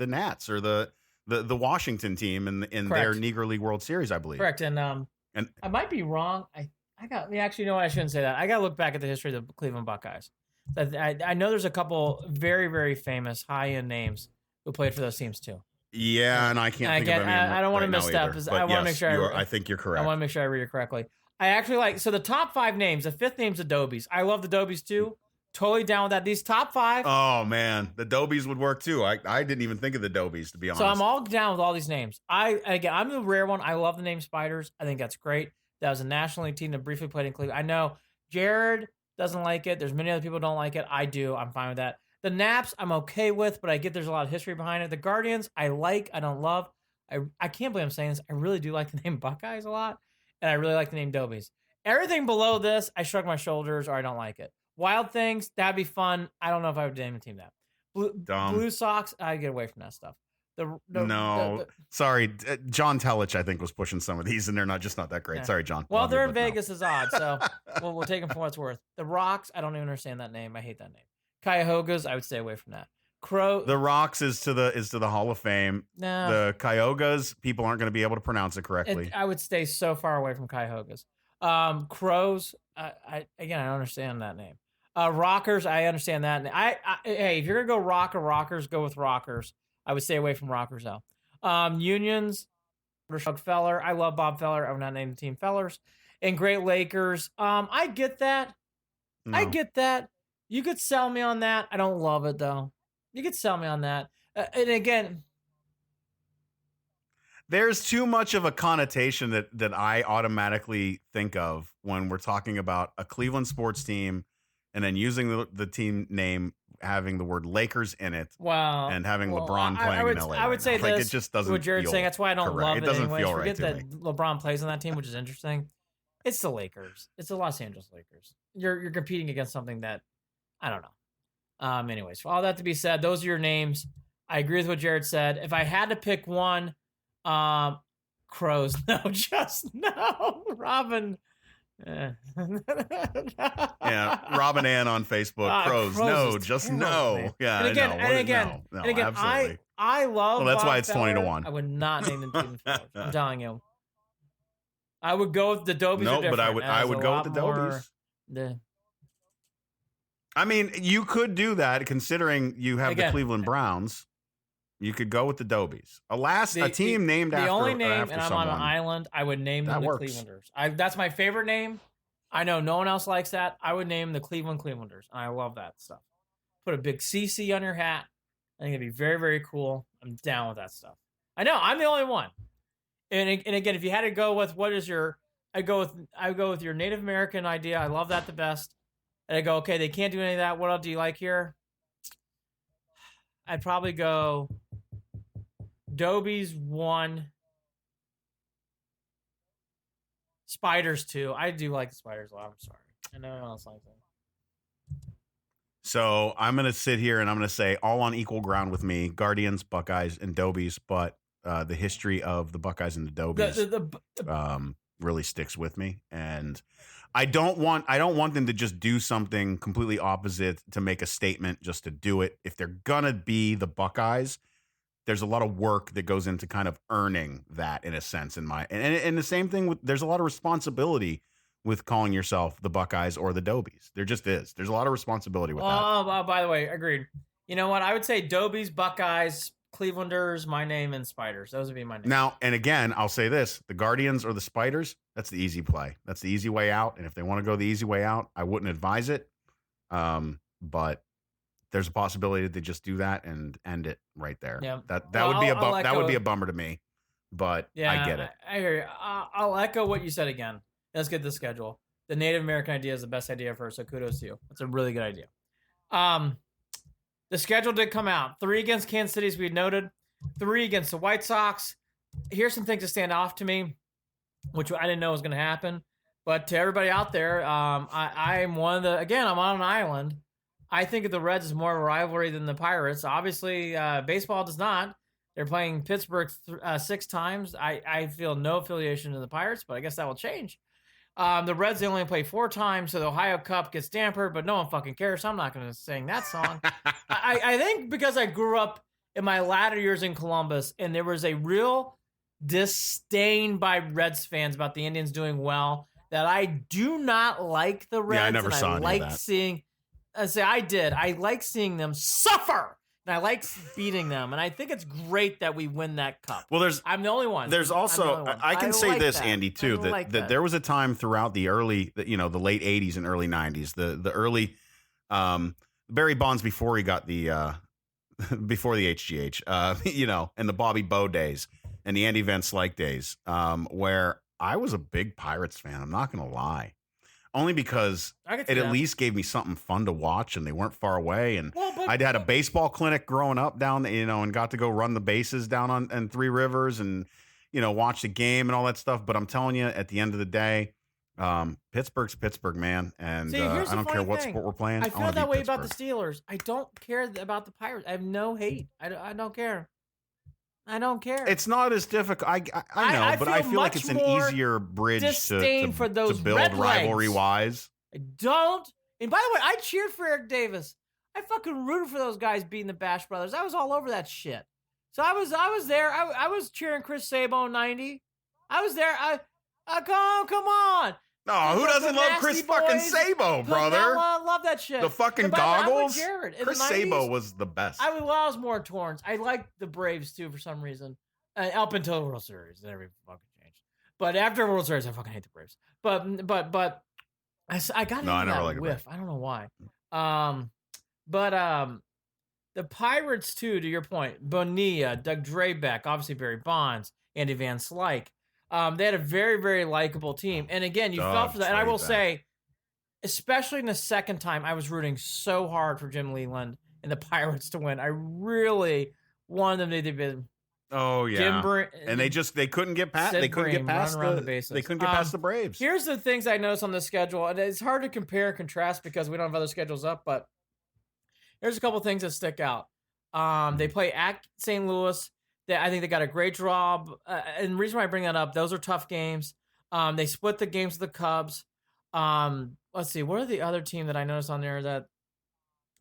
Nats or the Washington team in their Negro League World Series, I believe. Correct. And I might be wrong. I actually know I shouldn't say that. I got to look back at the history of the Cleveland Buckeyes. I know there's a couple very, very famous high-end names who played for those teams too. Yeah, and I can't think of any. I don't want to misstep. I want to make sure. I think you're correct. I want to make sure I read it correctly. I actually so the top 5 names. The 5th name's Adobe's. I love the Adobe's too. Totally down with that. These top 5. Oh man, the Dobies would work too. I didn't even think of the Dobies, to be honest. So I'm all down with all these names. I'm the rare one. I love the name Spiders. I think that's great. That was a National League team that briefly played in Cleveland. I know Jared doesn't like it. There's many other people who don't like it. I do. I'm fine with that. The Naps, I'm okay with, but I get there's a lot of history behind it. The Guardians, I like. I don't love. I can't believe I'm saying this. I really do like the name Buckeyes a lot, and I really like the name Dobies. Everything below this, I shrug my shoulders or I don't like it. Wild Things, that'd be fun. I don't know if I would name a team that. Blue Sox, I get away from that stuff. Sorry, John Telich, I think, was pushing some of these, and they're not that great. Yeah. Sorry, John. Well, they're in Vegas is odd, so we'll take them for what it's worth. The Rocks, I don't even understand that name. I hate that name. Cuyahogas, I would stay away from that. The Rocks is to the Hall of Fame. No. The Cuyahogas, people aren't going to be able to pronounce it correctly. I would stay so far away from Cuyahogas. Crows, I don't understand that name. Rockers, I understand that. Hey, if you're gonna go Rockers, go with Rockers. I would stay away from Rockers though. Unions, Doug Feller. I love Bob Feller. I would not name the team Fellers. And Great Lakers. I get that. No. I get that. You could sell me on that. I don't love it though. You could sell me on that. And again, there's too much of a connotation that I automatically think of when we're talking about a Cleveland sports team and then using the team name having the word Lakers in it, and having LeBron playing in LA. I would say this. It just doesn't. What Jared's saying, that's why I don't love it. It doesn't anyways. feel right to me. Forget that LeBron plays on that team, which is interesting. It's the Lakers. It's the Los Angeles Lakers. You're competing against something that I don't know. Anyways, for all that to be said, those are your names. I agree with what Jared said. If I had to pick one, Crows. No, just no. Robin. Yeah, Robin Ann on Facebook. Crows. No, just no. Man. Yeah, and again, absolutely. I love. Well, that's Bob why it's Feller. 20-1. I would not name them Steven Fellers. I'm telling you. I would go with the Dobies. No, but I would go with the Dobies. I mean, you could do that considering you have the Cleveland Browns. You could go with the Dobies. A team named after. The only name, after and I'm someone. on an island. I would name them the Clevelanders. That's my favorite name. I know no one else likes that. I would name the Clevelanders. I love that stuff. Put a big CC on your hat. I think it'd be very, very cool. I'm down with that stuff. I know I'm the only one. And again, if you had to go with I go with your Native American idea. I love that the best. And I go, okay, they can't do any of that. What else do you like here? I'd probably go Dobies 1, Spiders 2. I do like the Spiders a lot. I'm sorry. I know no one else likes them. So I'm going to sit here and I'm going to say all on equal ground with me, Guardians, Buckeyes, and Dobies, but the history of the Buckeyes and the Dobies really sticks with me. And I don't want them to just do something completely opposite to make a statement just to do it. If they're gonna be the Buckeyes, there's a lot of work that goes into kind of earning that in a sense. And the same thing with there's a lot of responsibility with calling yourself the Buckeyes or the Dobies. There just is. There's a lot of responsibility with that. Oh, by the way, agreed. You know what? I would say Dobies, Buckeyes, Clevelanders, my name, and Spiders. Those would be my names. Now, and again, I'll say this: the Guardians or the Spiders. That's the easy play. That's the easy way out. And if they want to go the easy way out, I wouldn't advise it. But there's a possibility that they just do that and end it right there. Yeah. That Well, would be I'll would be a bummer to me. But Yeah, I get it. I hear you. I'll echo what you said again. Let's get the schedule. The Native American idea is the best idea first, so kudos to you. That's a really good idea. The schedule did come out. 3 against Kansas City, as we noted. 3 against the White Sox. Here's some things that stand off to me, which I didn't know was going to happen. But to everybody out there, I'm one of the, again, I'm on an island. I think of the Reds as more of a rivalry than the Pirates. Obviously, baseball does not. They're playing Pittsburgh 6 times. I feel no affiliation to the Pirates, but I guess that will change. The Reds, they only play 4 times, so the Ohio Cup gets dampered, but no one fucking cares, so I'm not going to sing that song. I think because I grew up in my latter years in Columbus, and there was a real disdain by Reds fans about the Indians doing well, that I do not like the Reds. Yeah, I never saw any of that. Seeing, I did. I like seeing them suffer. And I like beating them, and I think it's great that we win that cup. Well, I'm the only one. There's also I can say like this, that. Andy, too, that there was a time throughout the early, the late '80s and early '90s, the early Barry Bonds before he got the before the HGH, and the Bobby Bowe days and the Andy Van Slyke days, where I was a big Pirates fan. I'm not going to lie. Only because it at least gave me something fun to watch, and they weren't far away. And I'd had a baseball clinic growing up down, and got to go run the bases down on Three Rivers, and watch the game and all that stuff. But I'm telling you, at the end of the day, Pittsburgh's Pittsburgh, man. And I don't care what sport we're playing. I feel that way about the Steelers. I don't care about the Pirates. I have no hate. I don't care. I don't care. It's not as difficult. I know, but I feel like it's an easier bridge to build rivalry-wise. I don't. And by the way, I cheered for Eric Davis. I fucking rooted for those guys beating the Bash Brothers. I was all over that shit. So I was there. I was cheering Chris Sabo 90. I was there. Come on. No, who doesn't love Chris fucking Sabo, brother? I love that shit. The fucking goggles. Jared. Chris Sabo was the best. I was more torn. I liked the Braves too for some reason. Up until World Series, then everything fucking changed. But after World Series, I fucking hate the Braves. But I got into that whiff. I don't know why. The Pirates too. To your point, Bonilla, Doug Drabeck, obviously Barry Bonds, Andy Van Slyke. They had a very, very likable team. And again, you fell for that. And I will say, especially in the second time, I was rooting so hard for Jim Leland and the Pirates to win. I really wanted them to be. Oh yeah. And they couldn't get past. They couldn't get past the bases. They couldn't get past the Braves. Here's the things I noticed on the schedule, and it's hard to compare and contrast because we don't have other schedules up. But here's a couple things that stick out. They play at St. Louis. I think they got a great draw. And the reason why I bring that up, those are tough games. They split the games with the Cubs. Let's see. What are the other team that I noticed on there that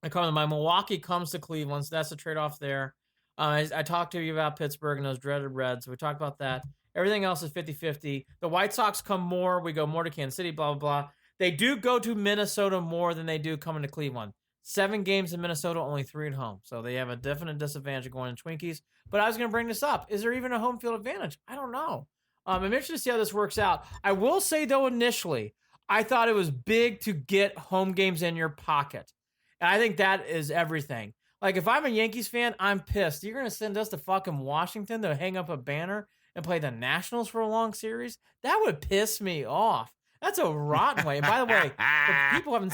I come to mind? Milwaukee comes to Cleveland, so that's a trade-off there. I talked to you about Pittsburgh and those dreaded Reds. We talked about that. Everything else is 50-50. The White Sox come more. We go more to Kansas City, blah, blah, blah. They do go to Minnesota more than they do coming to Cleveland. 7 games in Minnesota, only 3 at home. So they have a definite disadvantage of going to Twinkies. But I was going to bring this up. Is there even a home field advantage? I don't know. I'm interested to see how this works out. I will say, though, initially, I thought it was big to get home games in your pocket. And I think that is everything. Like, if I'm a Yankees fan, I'm pissed. You're going to send us to fucking Washington to hang up a banner and play the Nationals for a long series? That would piss me off. That's a rotten way. And by the way, people haven't.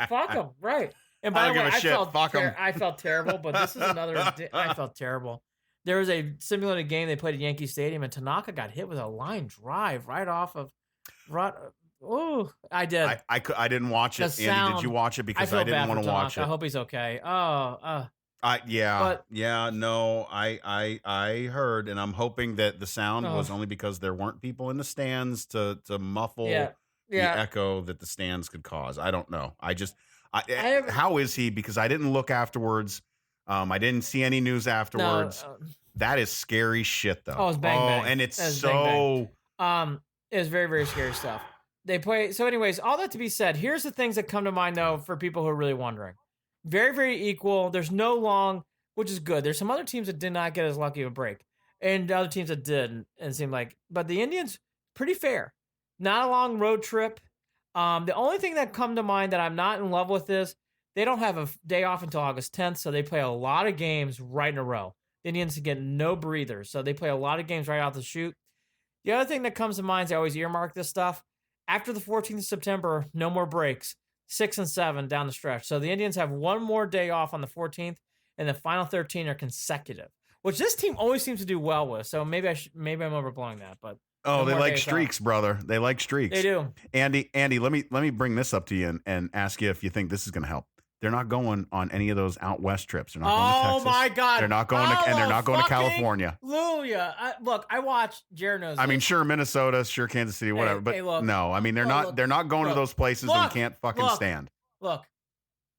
Fuck them, right? And by the way, I felt terrible, but this is another. I felt terrible. There was a simulated game they played at Yankee Stadium, and Tanaka got hit with a line drive right off of. Oh, I did. I didn't watch it. Andy, did you watch it? Because I didn't want to watch it. I hope he's okay. No, I heard, and I'm hoping that the sound was only because there weren't people in the stands to muffle the echo that the stands could cause. I don't know. How is he? Because I didn't look afterwards. I didn't see any news afterwards. That is scary shit, though. Oh, it's bang. And it's so. It was very, very scary stuff. They play. So, anyways, all that to be said, here's the things that come to mind, though, for people who are really wondering. Very, very equal. There's no long, which is good. There's some other teams that did not get as lucky of a break, and other teams that did, and it seemed like. But the Indians, pretty fair. Not a long road trip. The only thing that come to mind that I'm not in love with is they don't have a day off until August 10th, so they play a lot of games right in a row. The Indians get no breathers, so they play a lot of games right out the chute. The other thing that comes to mind is I always earmark this stuff. After the 14th of September, no more breaks. 6 and 7 down the stretch. So the Indians have one more day off on the 14th, and the final 13 are consecutive, which this team always seems to do well with. So maybe I'm overblowing that, but oh, they like streaks, brother. They like streaks. They do. Andy, let me bring this up to you and ask you if you think this is going to help. They're not going on any of those out west trips. They're not going to Texas. Oh my God! They're not going and they're not going to California. Hallelujah! Look, I watched Jared knows. I mean, sure Minnesota, sure Kansas City, whatever, but look, no. I mean, they're not going to those places and can't fucking stand. Look,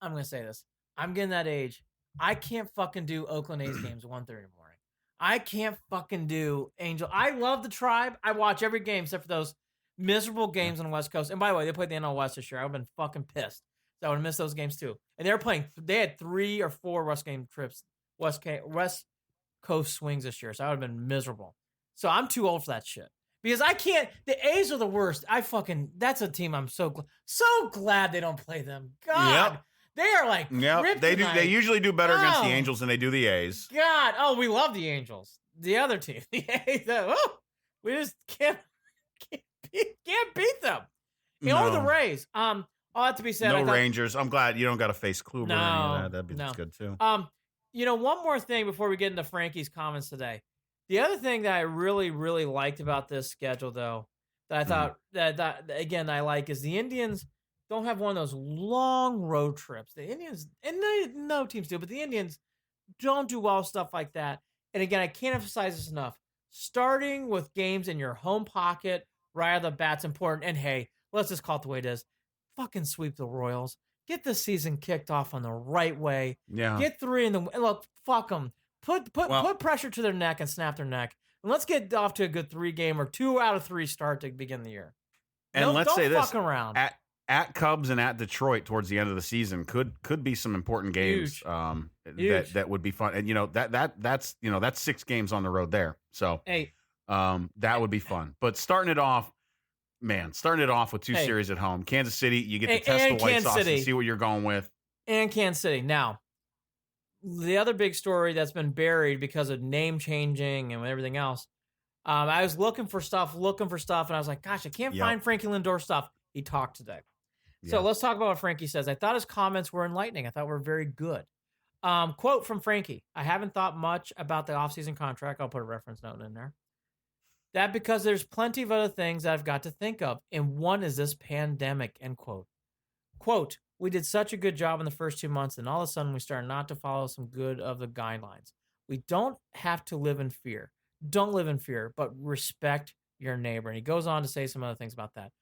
I'm gonna say this. I'm getting that age. I can't fucking do Oakland A's games 1:30 in the morning. I can't fucking do Angel. I love the Tribe. I watch every game except for those miserable games on the West Coast. And by the way, they played the NL West this year. I've been fucking pissed. So I would have missed those games too. And they were playing. They had 3 or 4 West Coast swings this year. So I would have been miserable. So I'm too old for that shit because I can't. The A's are the worst. That's a team I'm so glad they don't play them. God, yep. They are like kryptonite. They do. They usually do better against the Angels than they do the A's. God, we love the Angels. The other team, the A's. We just can't beat them. Or the Rays. All that to be said. No Rangers. I'm glad you don't got to face Kluber or any of that. That's good too. One more thing before we get into Frankie's comments today. The other thing that I really, really liked about this schedule, though, that I thought that again I like is the Indians don't have one of those long road trips. The Indians, and no teams do, but the Indians don't do well stuff like that. And again, I can't emphasize this enough. Starting with games in your home pocket right out of the bat's important. And hey, let's just call it the way it is. Fucking sweep the Royals. Get the season kicked off on the right way. Yeah. Get 3 in the look. Fuck them. Put pressure to their neck and snap their neck. And let's get off to a good 3-game or 2 out of 3 start to begin the year. And let's say this: fuck around. At Cubs and at Detroit towards the end of the season could be some important games. Huge. That would be fun. And that's 6 games on the road there. So that would be fun. But starting it off with 2 series at home. Kansas City, you get to test the White Sox and see what you're going with. And Kansas City. Now, the other big story that's been buried because of name changing and everything else, I was looking for stuff, and I was like, gosh, I can't find Frankie Lindor stuff. He talked today. Yeah. So let's talk about what Frankie says. I thought his comments were enlightening. I thought were very good. Quote from Frankie: I haven't thought much about the offseason contract. I'll put a reference note in there. That because there's plenty of other things that I've got to think of, and one is this pandemic, end quote. Quote, we did such a good job in the first 2 months, and all of a sudden we started not to follow some good of the guidelines. We don't have to live in fear. Don't live in fear, but respect your neighbor. And he goes on to say some other things about that.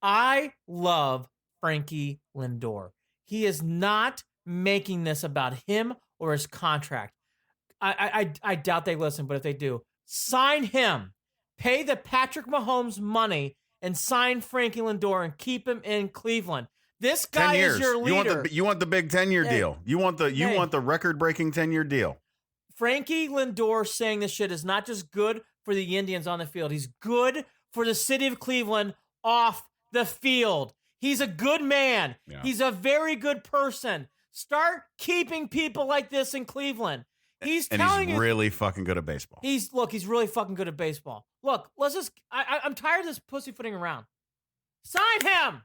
I love Frankie Lindor. He is not making this about him or his contract. I doubt they listen, but if they do, sign him. Pay the Patrick Mahomes money and sign Frankie Lindor and keep him in Cleveland. This guy is your leader. You want the big 10-year deal. You want the record-breaking 10-year deal. Frankie Lindor saying this shit is not just good for the Indians on the field. He's good for the city of Cleveland off the field. He's a good man. Yeah. He's a very good person. Start keeping people like this in Cleveland. He's really fucking good at baseball. He's really fucking good at baseball. Look, I'm tired of this pussyfooting around. Sign him.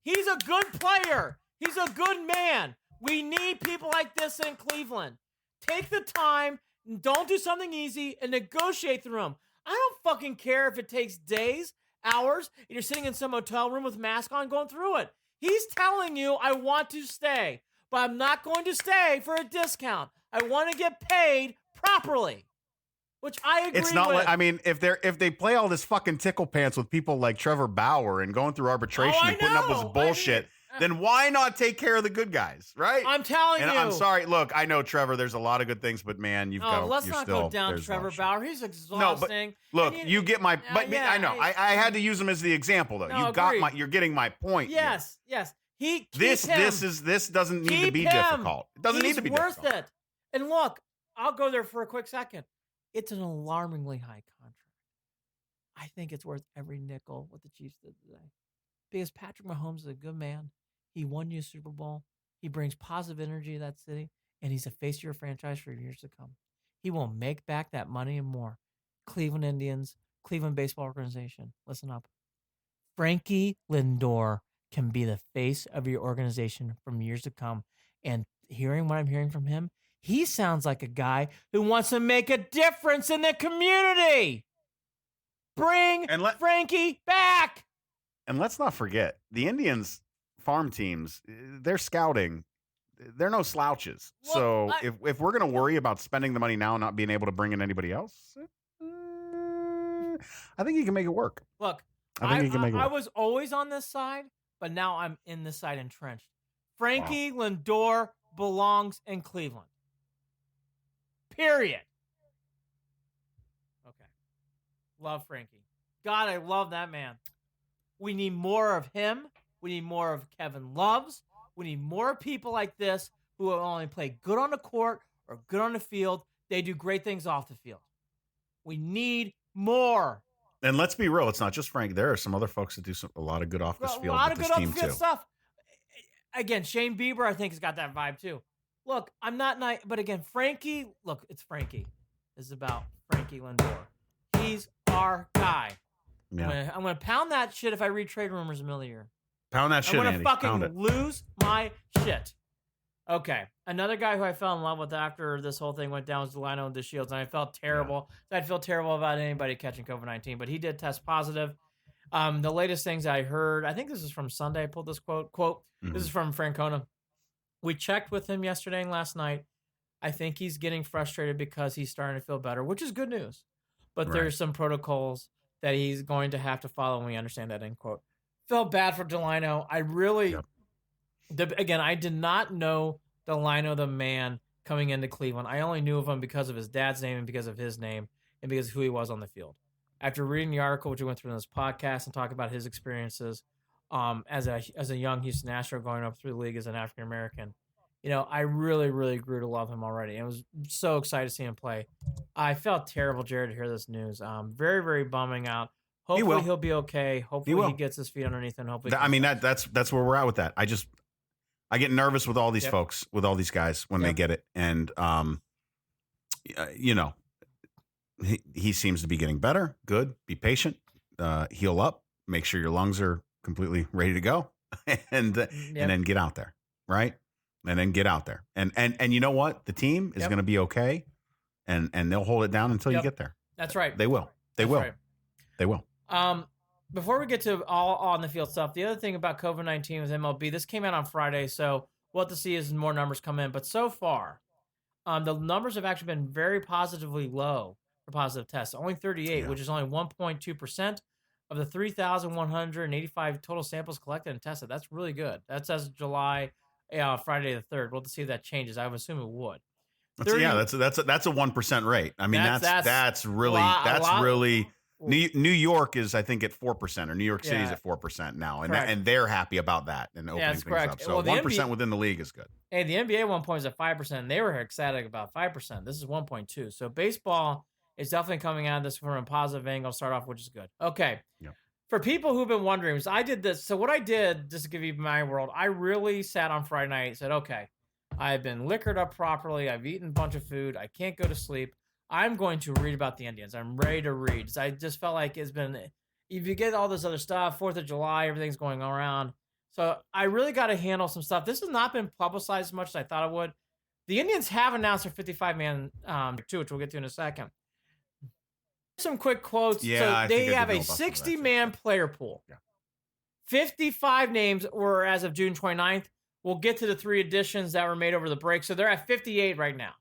He's a good player. He's a good man. We need people like this in Cleveland. Take the time, don't do something easy, and negotiate through them. I don't fucking care if it takes days, hours, and you're sitting in some hotel room with a mask on going through it. He's telling you, I want to stay, but I'm not going to stay for a discount. I want to get paid properly, which I agree with. It's not like, I mean, if they play all this fucking tickle pants with people like Trevor Bauer and going through arbitration and putting up with bullshit, then why not take care of the good guys, right? I'm telling you. I'm sorry. Look, I know, Trevor, there's a lot of good things, but man, let's not go down Trevor Bauer. He's exhausting. No, but look, you get my, I know. I had to use him as the example, though. You're getting my point. Yes. This doesn't need to be difficult. It doesn't need to be worth difficult. it. And look, I'll go there for a quick second. It's an alarmingly high contract. I think it's worth every nickel what the Chiefs did today. Because Patrick Mahomes is a good man. He won you a Super Bowl. He brings positive energy to that city, and he's a face of your franchise for years to come. He will make back that money and more. Cleveland Indians, Cleveland Baseball Organization, listen up. Frankie Lindor can be the face of your organization from years to come. And hearing what I'm hearing from him, he sounds like a guy who wants to make a difference in the community. Bring Frankie back. And let's not forget, the Indians farm teams, they're scouting. They're no slouches. Look, so if we're going to worry about spending the money now and not being able to bring in anybody else, I think you can make it work. Look, I think you can make it work. I was always on this side, but now I'm in this side entrenched. Frankie Lindor belongs in Cleveland. Period. Okay. Love Frankie. God, I love that man. We need more of him. We need more of Kevin Loves. We need more people like this who only play good on the court or good on the field. They do great things off the field. We need more. And let's be real, it's not just Frank. There are some other folks that do a lot of good off this field. A lot of with good this off the team field stuff. Again, Shane Bieber, I think, has got that vibe too. Look, I'm not nice, but again, Frankie, look, it's Frankie. This is about Frankie Lindor. He's our guy. Yeah. I'm gonna pound that shit if I read trade rumors in the middle of the year. Pound that shit, I'm Andy. gonna Pound fucking it. lose my shit. Okay, another guy who I fell in love with after this whole thing went down was Delino DeShields, and I felt terrible. Yeah. I'd feel terrible about anybody catching COVID-19, but he did test positive. The latest things I heard, I think this is from Sunday. I pulled this quote. This is from Francona. We checked with him yesterday and last night. I think he's getting frustrated because he's starting to feel better, which is good news. But there's some protocols that he's going to have to follow, and we understand that, end quote. Felt bad for Delino. I really, again, I did not know Delino the man coming into Cleveland. I only knew of him because of his dad's name and because of his name and because of who he was on the field. After reading the article, which we went through in this podcast and talk about his experiences as a young Houston Astro going up through the league as an African American, I really, really grew to love him already. I was so excited to see him play. I felt terrible, Jared, to hear this news. Very, very bumming out. Hopefully he'll be okay. Hopefully he gets his feet underneath and hopefully. I mean, that's where we're at with that. I get nervous with all these folks, with all these guys when they get it, and he seems to be getting better. Good. Be patient. Heal up. Make sure your lungs are completely ready to go, and then get out there, right? And then get out there, and you know what? The team is going to be okay, and they'll hold it down until you get there. That's right. They will. They will. Right. They will. Before we get to all on the field stuff, the other thing about COVID-19 with MLB, this came out on Friday, so we'll have to see as more numbers come in. But so far, the numbers have actually been very positively low for positive tests. Only 38, which is only 1.2% of the 3,185 total samples collected and tested. That's really good. That's as of July, Friday the 3rd. We'll have to see if that changes. I would assume it would. That's a 1% rate. I mean, that's really. New York is, I think, at 4%, or New York City is at 4% now, and they're happy about that and opening things up. So 1% within the league is good. Hey, the NBA at one point was at 5%, and they were ecstatic about 5%. This is 1.2. So baseball is definitely coming out of this from a positive angle. Start off, which is good. Okay. Yeah. For people who've been wondering, so I did this. So what I did, just to give you my world, I really sat on Friday night and said, okay, I've been liquored up properly. I've eaten a bunch of food. I can't go to sleep. I'm going to read about the Indians. I'm ready to read. So I just felt like it's been, if you get all this other stuff, 4th of July, everything's going around. So I really got to handle some stuff. This has not been publicized as much as I thought it would. The Indians have announced their 55-man too, which we'll get to in a second. Some quick quotes. Yeah, so they have a 60-man player pool. Yeah. 55 names were as of June 29th. We'll get to the 3 additions that were made over the break. So they're at 58 right now.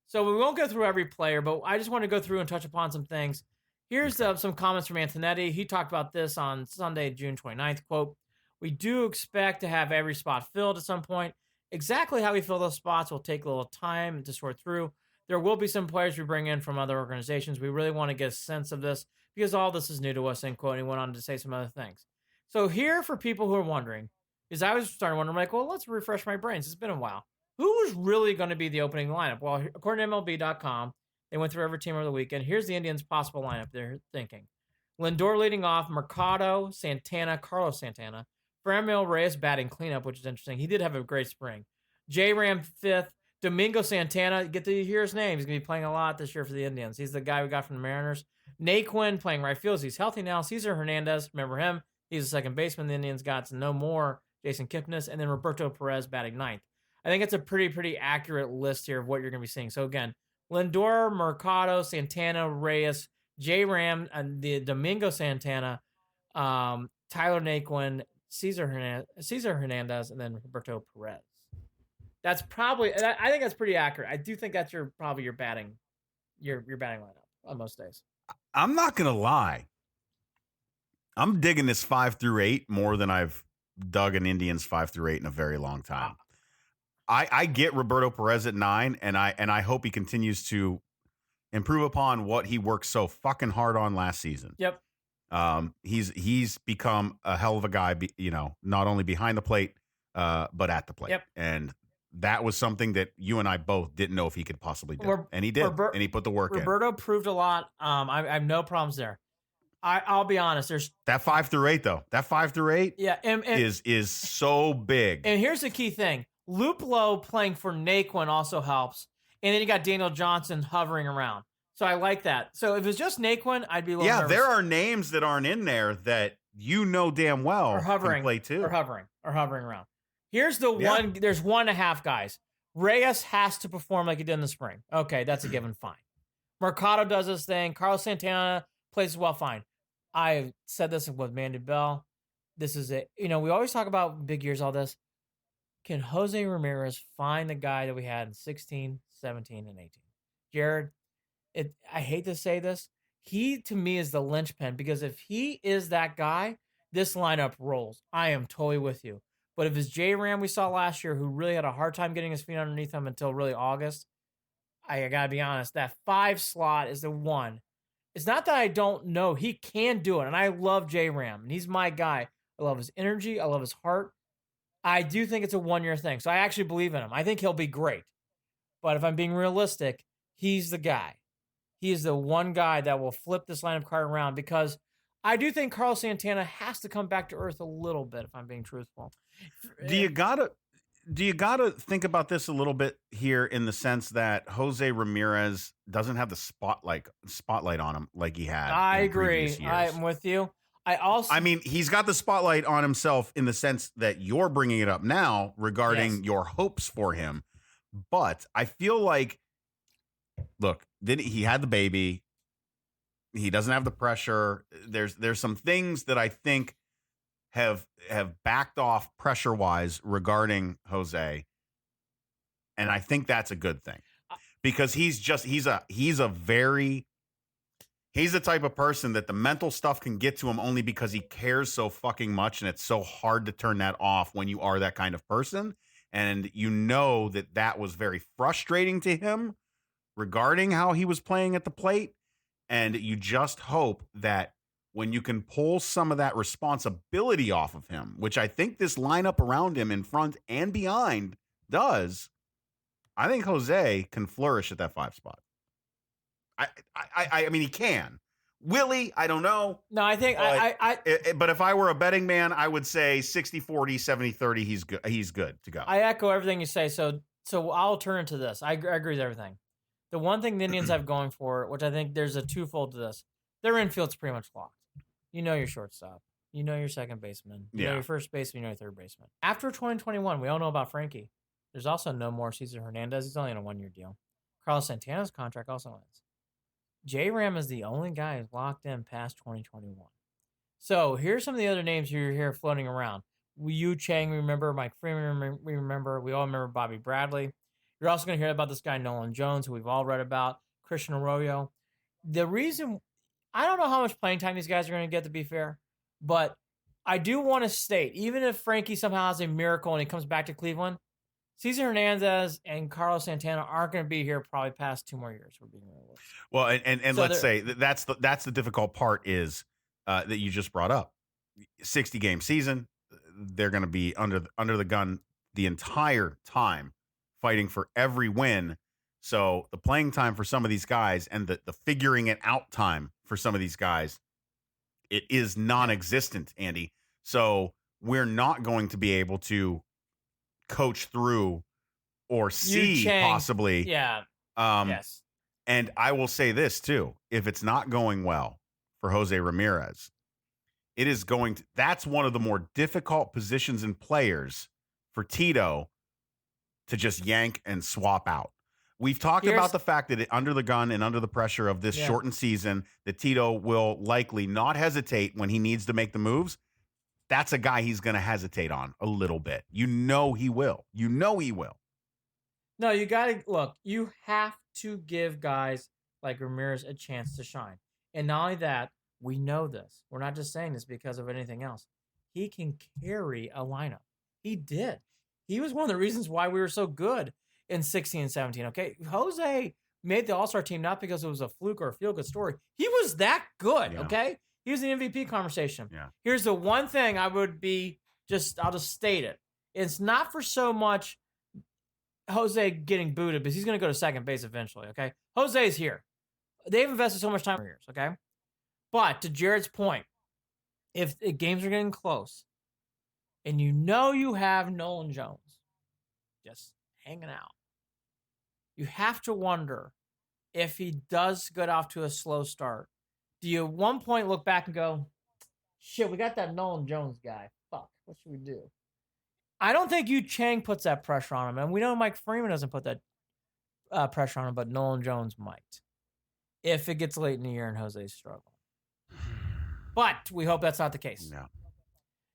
So we won't go through every player, but I just want to go through and touch upon some things. Here's some comments from Antonetti. He talked about this on Sunday, June 29th. Quote, we do expect to have every spot filled at some point. Exactly how we fill those spots will take a little time to sort through. There will be some players we bring in from other organizations. We really want to get a sense of this because all this is new to us, end quote. And he went on to say some other things. So here, for people who are wondering, Because I was starting to wonder, I'm like, well, let's refresh my brains. It's been a while. Who's really going to be the opening lineup? Well, according to MLB.com, they went through every team over the weekend. Here's the Indians' possible lineup they're thinking. Lindor leading off, Mercado, Santana, Carlos Santana. Franmil Reyes batting cleanup, which is interesting. He did have a great spring. J-Ram fifth. Domingo Santana, get to hear his name. He's going to be playing a lot this year for the Indians. He's the guy we got from the Mariners. Naquin playing right field. He's healthy now. Cesar Hernandez, remember him? He's the second baseman the Indians got. So no more Jason Kipnis. And then Roberto Perez batting ninth. I think it's a pretty accurate list here of what you're going to be seeing. So again, Lindor, Mercado, Santana, Reyes, J-Ram, and the Domingo Santana, Tyler Naquin, Cesar Hernandez, and then Roberto Perez. That's probably. I think that's pretty accurate. I do think that's probably your batting lineup on most days. I'm not gonna lie. I'm digging this 5 through 8 more than I've dug an Indians 5 through 8 in a very long time. I get Roberto Perez at 9, and I hope he continues to improve upon what he worked so fucking hard on last season. Yep. He's become a hell of a guy. Not only behind the plate, but at the plate. Yep. And that was something that you and I both didn't know if he could possibly do. And he did. And he put the work in. Roberto proved a lot. I have no problems there. I'll be honest. There's that 5 through 8 though. That 5 through 8 is so big. And here's the key thing. Luplo playing for Naquin also helps. And then you got Daniel Johnson hovering around. So I like that. So if it's just Naquin, I'd be a little nervous. There are names that aren't in there that damn well can play too. Or hovering around. Here's the one. There's 1.5 guys. Reyes has to perform like he did in the spring. Okay, that's a given. Fine. Mercado does his thing. Carlos Santana plays well. Fine. I said this with Mandy Bell. This is it. We always talk about big years, all this. Can Jose Ramirez find the guy that we had in 16, 17, and 18? Jared, I hate to say this. He, to me, is the linchpin because if he is that guy, this lineup rolls. I am totally with you. But if it's J-Ram we saw last year, who really had a hard time getting his feet underneath him until really August, I got to be honest, that 5 slot is the one. It's not that I don't know. He can do it, and I love J-Ram, and he's my guy. I love his energy. I love his heart. I do think it's a one-year thing, so I actually believe in him. I think he'll be great. But if I'm being realistic, he's the guy. He is the one guy that will flip this lineup card around because I do think Carlos Santana has to come back to earth a little bit, if I'm being truthful. Do you gotta think about this a little bit here in the sense that Jose Ramirez doesn't have the spotlight on him like he had? I agree. I'm with you. I mean, he's got the spotlight on himself in the sense that you're bringing it up now regarding your hopes for him. But I feel like, look, he had the baby. He doesn't have the pressure. There's some things that I think have backed off pressure-wise regarding Jose, and I think that's a good thing because he's the type of person that the mental stuff can get to him only because he cares so fucking much, and it's so hard to turn that off when you are that kind of person, and that was very frustrating to him regarding how he was playing at the plate, and you just hope that when you can pull some of that responsibility off of him, which I think this lineup around him in front and behind does, I think Jose can flourish at that 5 spot. I mean, he can. Will he? I don't know. No, I think but if I were a betting man, I would say 60-40, 70-30, he's good. He's good to go. I echo everything you say. So I'll turn into this. I agree with everything. The one thing the Indians have going for it, which I think there's a twofold to this, their infield's pretty much locked. You know your shortstop. You know your second baseman. You know your first baseman. You know your third baseman. After 2021, we all know about Frankie. There's also no more Cesar Hernandez. He's only on a 1-year deal. Carlos Santana's contract also ends. J-Ram is the only guy who's locked in past 2021. So here's some of the other names you hear floating around. Yu Chang, we remember. Mike Freeman, we remember. We all remember Bobby Bradley. You're also going to hear about this guy, Nolan Jones, who we've all read about. Christian Arroyo. The reason... I don't know how much playing time these guys are going to get, to be fair, but I do want to state, even if Frankie somehow has a miracle and he comes back to Cleveland, Cesar Hernandez and Carlos Santana aren't going to be here probably past 2 more years. We're being realistic. Well, and so let's say that's the difficult part is that you just brought up. 60-game season. they're going to be under the gun the entire time, fighting for every win. So the playing time for some of these guys and the figuring it out time for some of these guys, it is non-existent, Andy. So we're not going to be able to coach through or see possibly. Yeah. Yes. And I will say this too. If it's not going well for Jose Ramirez, it is going to, that's one of the more difficult positions and players for Tito to just yank and swap out. We've talked about the fact that under the gun and under the pressure of this shortened season, that Tito will likely not hesitate when he needs to make the moves. That's a guy he's going to hesitate on a little bit. He will. He will. No, you got to look. You have to give guys like Ramirez a chance to shine. And not only that, we know this. We're not just saying this because of anything else. He can carry a lineup. He did. He was one of the reasons why we were so good in 16 and 17. Okay, Jose made the All-Star team not because it was a fluke or a feel-good story. He was that good, okay? He was in the MVP conversation. Yeah. Here's the one thing I would I'll just state it. It's not for so much Jose getting booted, because he's going to go to second base eventually, okay? Jose's here. They've invested so much time for years, okay? But to Jared's point, if the games are getting close and you have Nolan Jones just hanging out, you have to wonder if he does get off to a slow start. Do you at one point look back and go, shit, we got that Nolan Jones guy. Fuck, what should we do? I don't think Yu Chang puts that pressure on him. And we know Mike Freeman doesn't put that pressure on him, but Nolan Jones might. If it gets late in the year and Jose's struggling. But we hope that's not the case. No.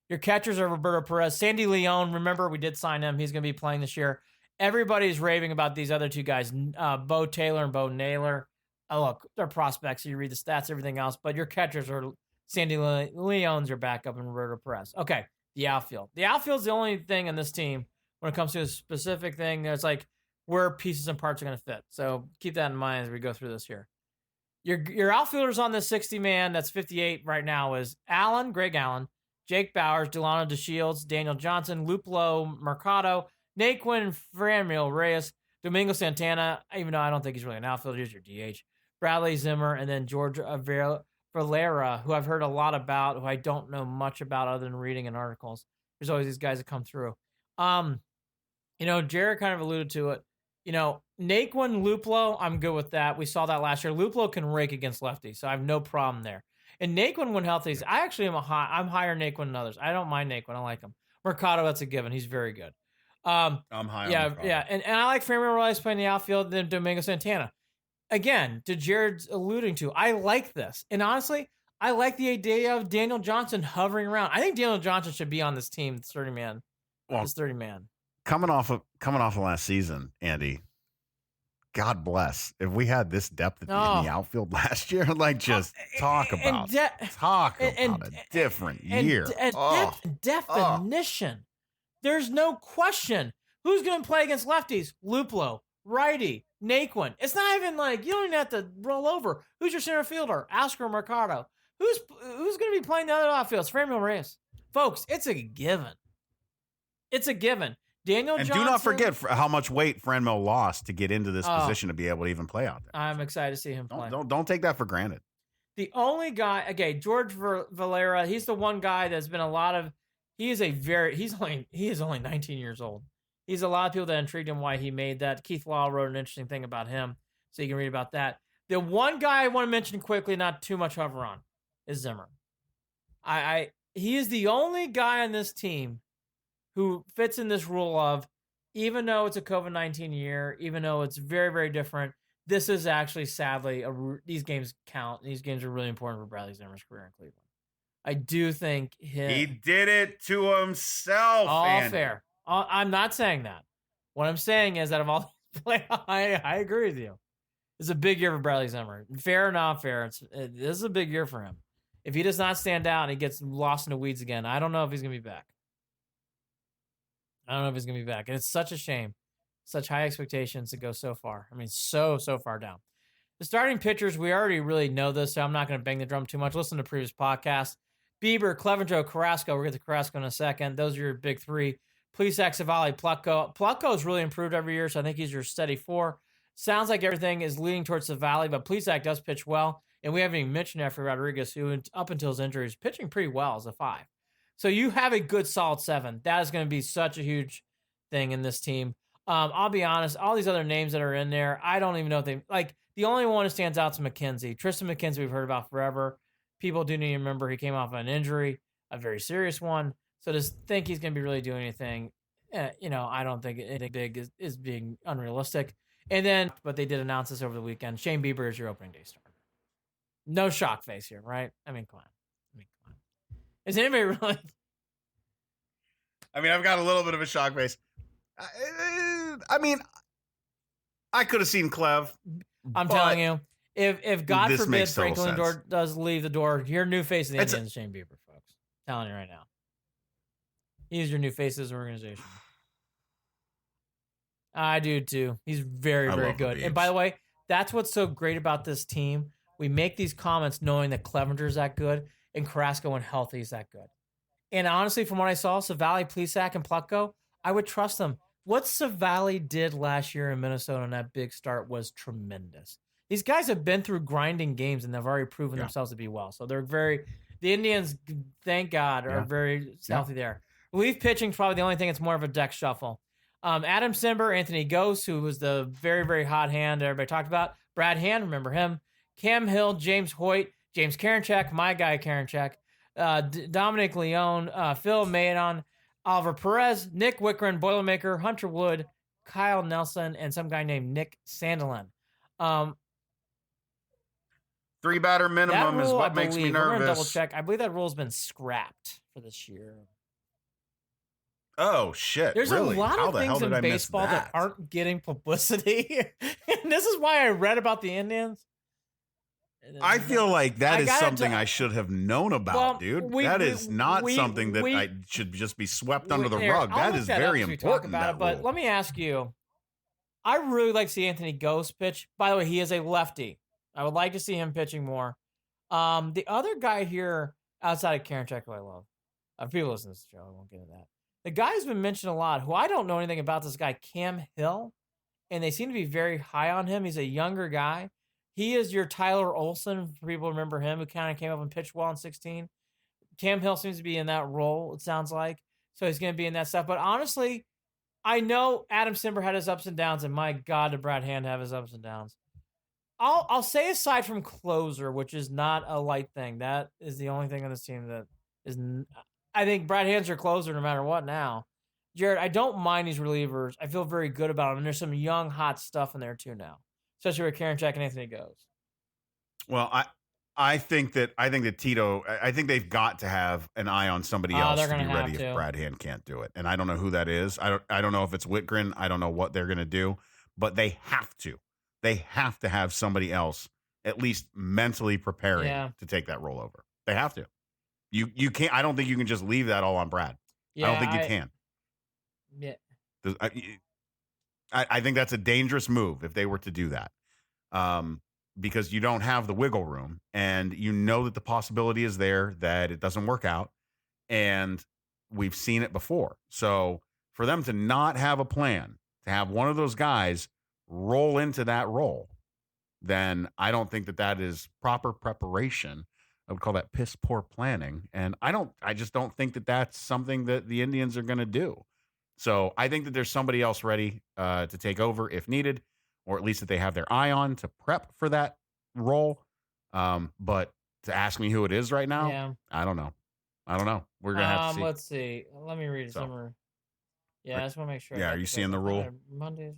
Your catchers are Roberto Perez. Sandy Leon, remember, we did sign him. He's going to be playing this year. Everybody's raving about these other two guys, Bo Taylor and Bo Naylor. Oh, look, they're prospects. You read the stats, everything else. But your catchers are Sandy Leon's your backup and Roberto Perez. Okay, the outfield. The outfield's the only thing in this team when it comes to a specific thing that's like where pieces and parts are going to fit. So keep that in mind as we go through this here. Your outfielders on this 60-man, that's 58 right now, is Greg Allen, Jake Bowers, Delano DeShields, Daniel Johnson, Luplo Mercado, Naquin, Franmil Reyes, Domingo Santana, even though I don't think he's really an outfielder, he's your DH, Bradley Zimmer, and then George Valera, who I've heard a lot about, who I don't know much about other than reading in articles. There's always these guys that come through. Jared kind of alluded to it. Naquin, Luplo, I'm good with that. We saw that last year. Luplo can rake against lefties, so I have no problem there. And Naquin, when healthy, I actually I'm higher Naquin than others. I don't mind Naquin. I like him. Mercado, that's a given. He's very good. I'm high on Mercado. Yeah. And I like Franmil Reyes playing the outfield, then Domingo Santana. Again, to Jared's alluding to, I like this. And honestly, I like the idea of Daniel Johnson hovering around. I think Daniel Johnson should be on this team, 30-man. Well, this 30-man. Coming off of last season, Andy, God bless. If we had this depth in the outfield last year, talk about a different year. Definition. There's no question. Who's going to play against lefties? Luplo, righty, Naquin. It's not even like you don't even have to roll over. Who's your center fielder? Oscar Mercado. Who's going to be playing the other outfields? Franmil Reyes. Folks, it's a given. It's a given. Daniel Johnson. And do not forget how much weight Franmil lost to get into this position to be able to even play out there. I'm excited to see him play. Don't take that for granted. The only guy, George Valera, he's the one guy that's been a lot of. He is only 19 years old. He's a lot of people that intrigued him why he made that. Keith Law wrote an interesting thing about him, so you can read about that. The one guy I want to mention quickly, not too much hover on, is Zimmer. He is the only guy on this team who fits in this rule of, even though it's a COVID-19 year, even though it's very, very different, this is actually, sadly, these games count. These games are really important for Bradley Zimmer's career in Cleveland. I do think he did it to himself. All fair. I'm not saying that. What I'm saying is that of all these players, I agree with you. It's a big year for Bradley Zimmer. Fair or not fair, this is a big year for him. If he does not stand out and he gets lost in the weeds again, I don't know if he's going to be back. And it's such a shame. Such high expectations to go so far. I mean, so far down. The starting pitchers, we already really know this, so I'm not going to bang the drum too much. Listen to previous podcasts. Bieber, Clevenger, Carrasco. We'll get to Carrasco in a second. Those are your big three. Plesac, Savali, Plutko. Plutko's really improved every year, so I think he's your steady 4. Sounds like everything is leading towards Savali, but Plesac does pitch well. And we haven't even mentioned Jeffrey Rodriguez, who up until his injury is pitching pretty well as a 5. So you have a good solid 7. That is going to be such a huge thing in this team. I'll be honest, all these other names that are in there, I don't even know if they like. The only one who stands out is McKenzie. Tristan McKenzie, we've heard about forever. People do need to remember he came off of an injury, a very serious one. So to think he's going to be really doing anything, I don't think anything big is being unrealistic. And then, but they did announce this over the weekend. Shane Bieber is your opening day starter. No shock face here, right? I mean, come on. Is anybody really? I mean, I've got a little bit of a shock face. I mean, I could have seen Clev. I'm telling you, if God forbid Frank total Lindor does leave the door, your new face of the Indians is Shane Bieber, folks. I'm telling you right now. He's your new face of this organization. I do too. He's very, very good. And by the way, that's what's so great about this team. We make these comments knowing that Clevenger's that good and Carrasco when healthy is that good. And honestly, from what I saw, Savali, Plesac, and Plutko, I would trust them. What Savali did last year in Minnesota on that big start was tremendous. These guys have been through grinding games and they've already proven themselves to be well. So they're the Indians, thank God, are very healthy there. Relief pitching is probably the only thing that's more of a deck shuffle. Adam Simber, Anthony Gose, who was the very, very hot hand that everybody talked about. Brad Hand, remember him. Cam Hill, James Hoyt, James Karinchak, my guy Karinchak, Dominic Leone, Phil Maedon, Oliver Perez, Nick Wickren, Boilermaker, Hunter Wood, Kyle Nelson, and some guy named Nick Sandelin. 3-batter minimum is what makes me nervous. We're going to double check. I believe that rule's been scrapped for this year. Oh, shit. There's really? a lot How of the hell things did in I miss baseball that aren't getting publicity. And this is why I read about the Indians. I feel like that is something I should have known about, dude. That is not something that I should just be swept under the rug. That is very important. But let me ask you. I really like to see Anthony Gose pitch. By the way, he is a lefty. I would like to see him pitching more. The other guy here outside of Karinchak, who I love. People listen to this show. I won't get into that. The guy who's been mentioned a lot, who I don't know anything about this guy, Cam Hill, and they seem to be very high on him. He's a younger guy. He is your Tyler Olson, for people remember him, who kind of came up and pitched well in 16. Cam Hill seems to be in that role, it sounds like. So he's going to be in that stuff. But honestly, I know Adam Simber had his ups and downs, and my God, did Brad Hand have his ups and downs. I'll say aside from closer, which is not a light thing, that is the only thing on this team that is... I think Brad Hand's your closer no matter what now. Jared, I don't mind these relievers. I feel very good about them. And there's some young, hot stuff in there too now, especially with Karinchak and Anthony Gose. Well, I think that Tito, I think they've got to have an eye on somebody else to be ready if Brad Hand can't do it. And I don't know who that is. I don't know if it's Whitgren. I don't know what they're going to do, but they have to. They have to have somebody else at least mentally preparing to take that role over. They have to. You can't. I don't think you can just leave that all on Brad. I don't think you can. Yeah. I think that's a dangerous move if they were to do that, because you don't have the wiggle room, and you know that the possibility is there that it doesn't work out, and we've seen it before. So for them to not have a plan, to have one of those guys roll into that role, then I don't think that is proper preparation. I would call that piss poor planning. And I just don't think that that's something that the Indians are going to do. So I think that there's somebody else ready to take over if needed, or at least that they have their eye on to prep for that role. But to ask me who it is right now, I don't know. We're going to have to see. Let's see. Let me read some. I just want to make sure. Yeah, are you seeing the rule? Mondays.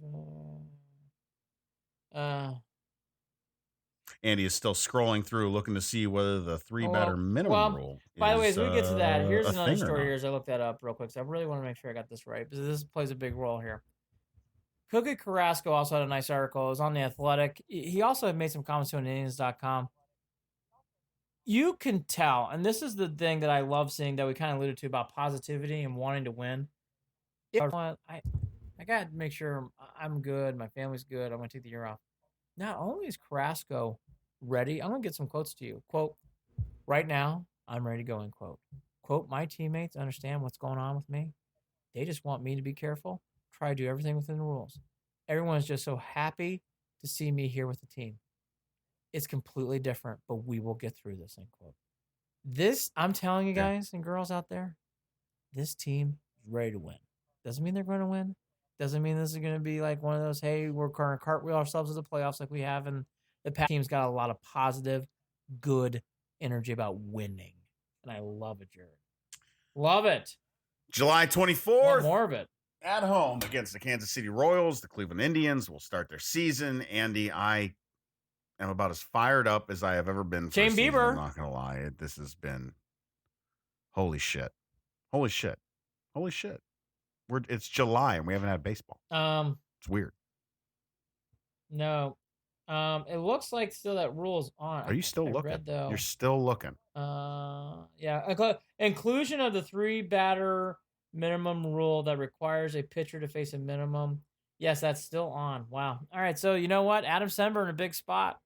Andy is still scrolling through, looking to see whether the 3-batter minimum rule. By the way, as we get to that, here's another story here as I looked that up real quick. So I really want to make sure I got this right, because this plays a big role here. Cookie Carrasco also had a nice article. It was on The Athletic. He also had made some comments on Indians.com. You can tell, and this is the thing that I love seeing that we kind of alluded to about positivity and wanting to win. I got to make sure I'm good, my family's good, I'm going to take the year off. Not only is Carrasco ready, I'm going to get some quotes to you. Quote, right now, I'm ready to go, end quote. Quote, my teammates understand what's going on with me. They just want me to be careful, try to do everything within the rules. Everyone's just so happy to see me here with the team. It's completely different, but we will get through this, end quote. This, I'm telling you guys and girls out there, this team is ready to win. Doesn't mean they're going to win. Doesn't mean this is going to be like one of those, hey, we're going to cartwheel ourselves to the playoffs like we have. And the past team's got a lot of positive, good energy about winning. And I love it, Jared. Love it. July 24th. Want more of it. At home against the Kansas City Royals. The Cleveland Indians will start their season. Andy, I am about as fired up as I have ever been for Shane a season. Bieber. I'm not going to lie. This has been holy shit. Holy shit. Holy shit. It's July and we haven't had baseball. It's weird. No. It looks like still that rule's on. Are you still looking? You're still looking. Yeah. Inclusion of the 3-batter minimum rule that requires a pitcher to face a minimum. Yes, that's still on. Wow. All right. So you know what? Adam Sember in a big spot.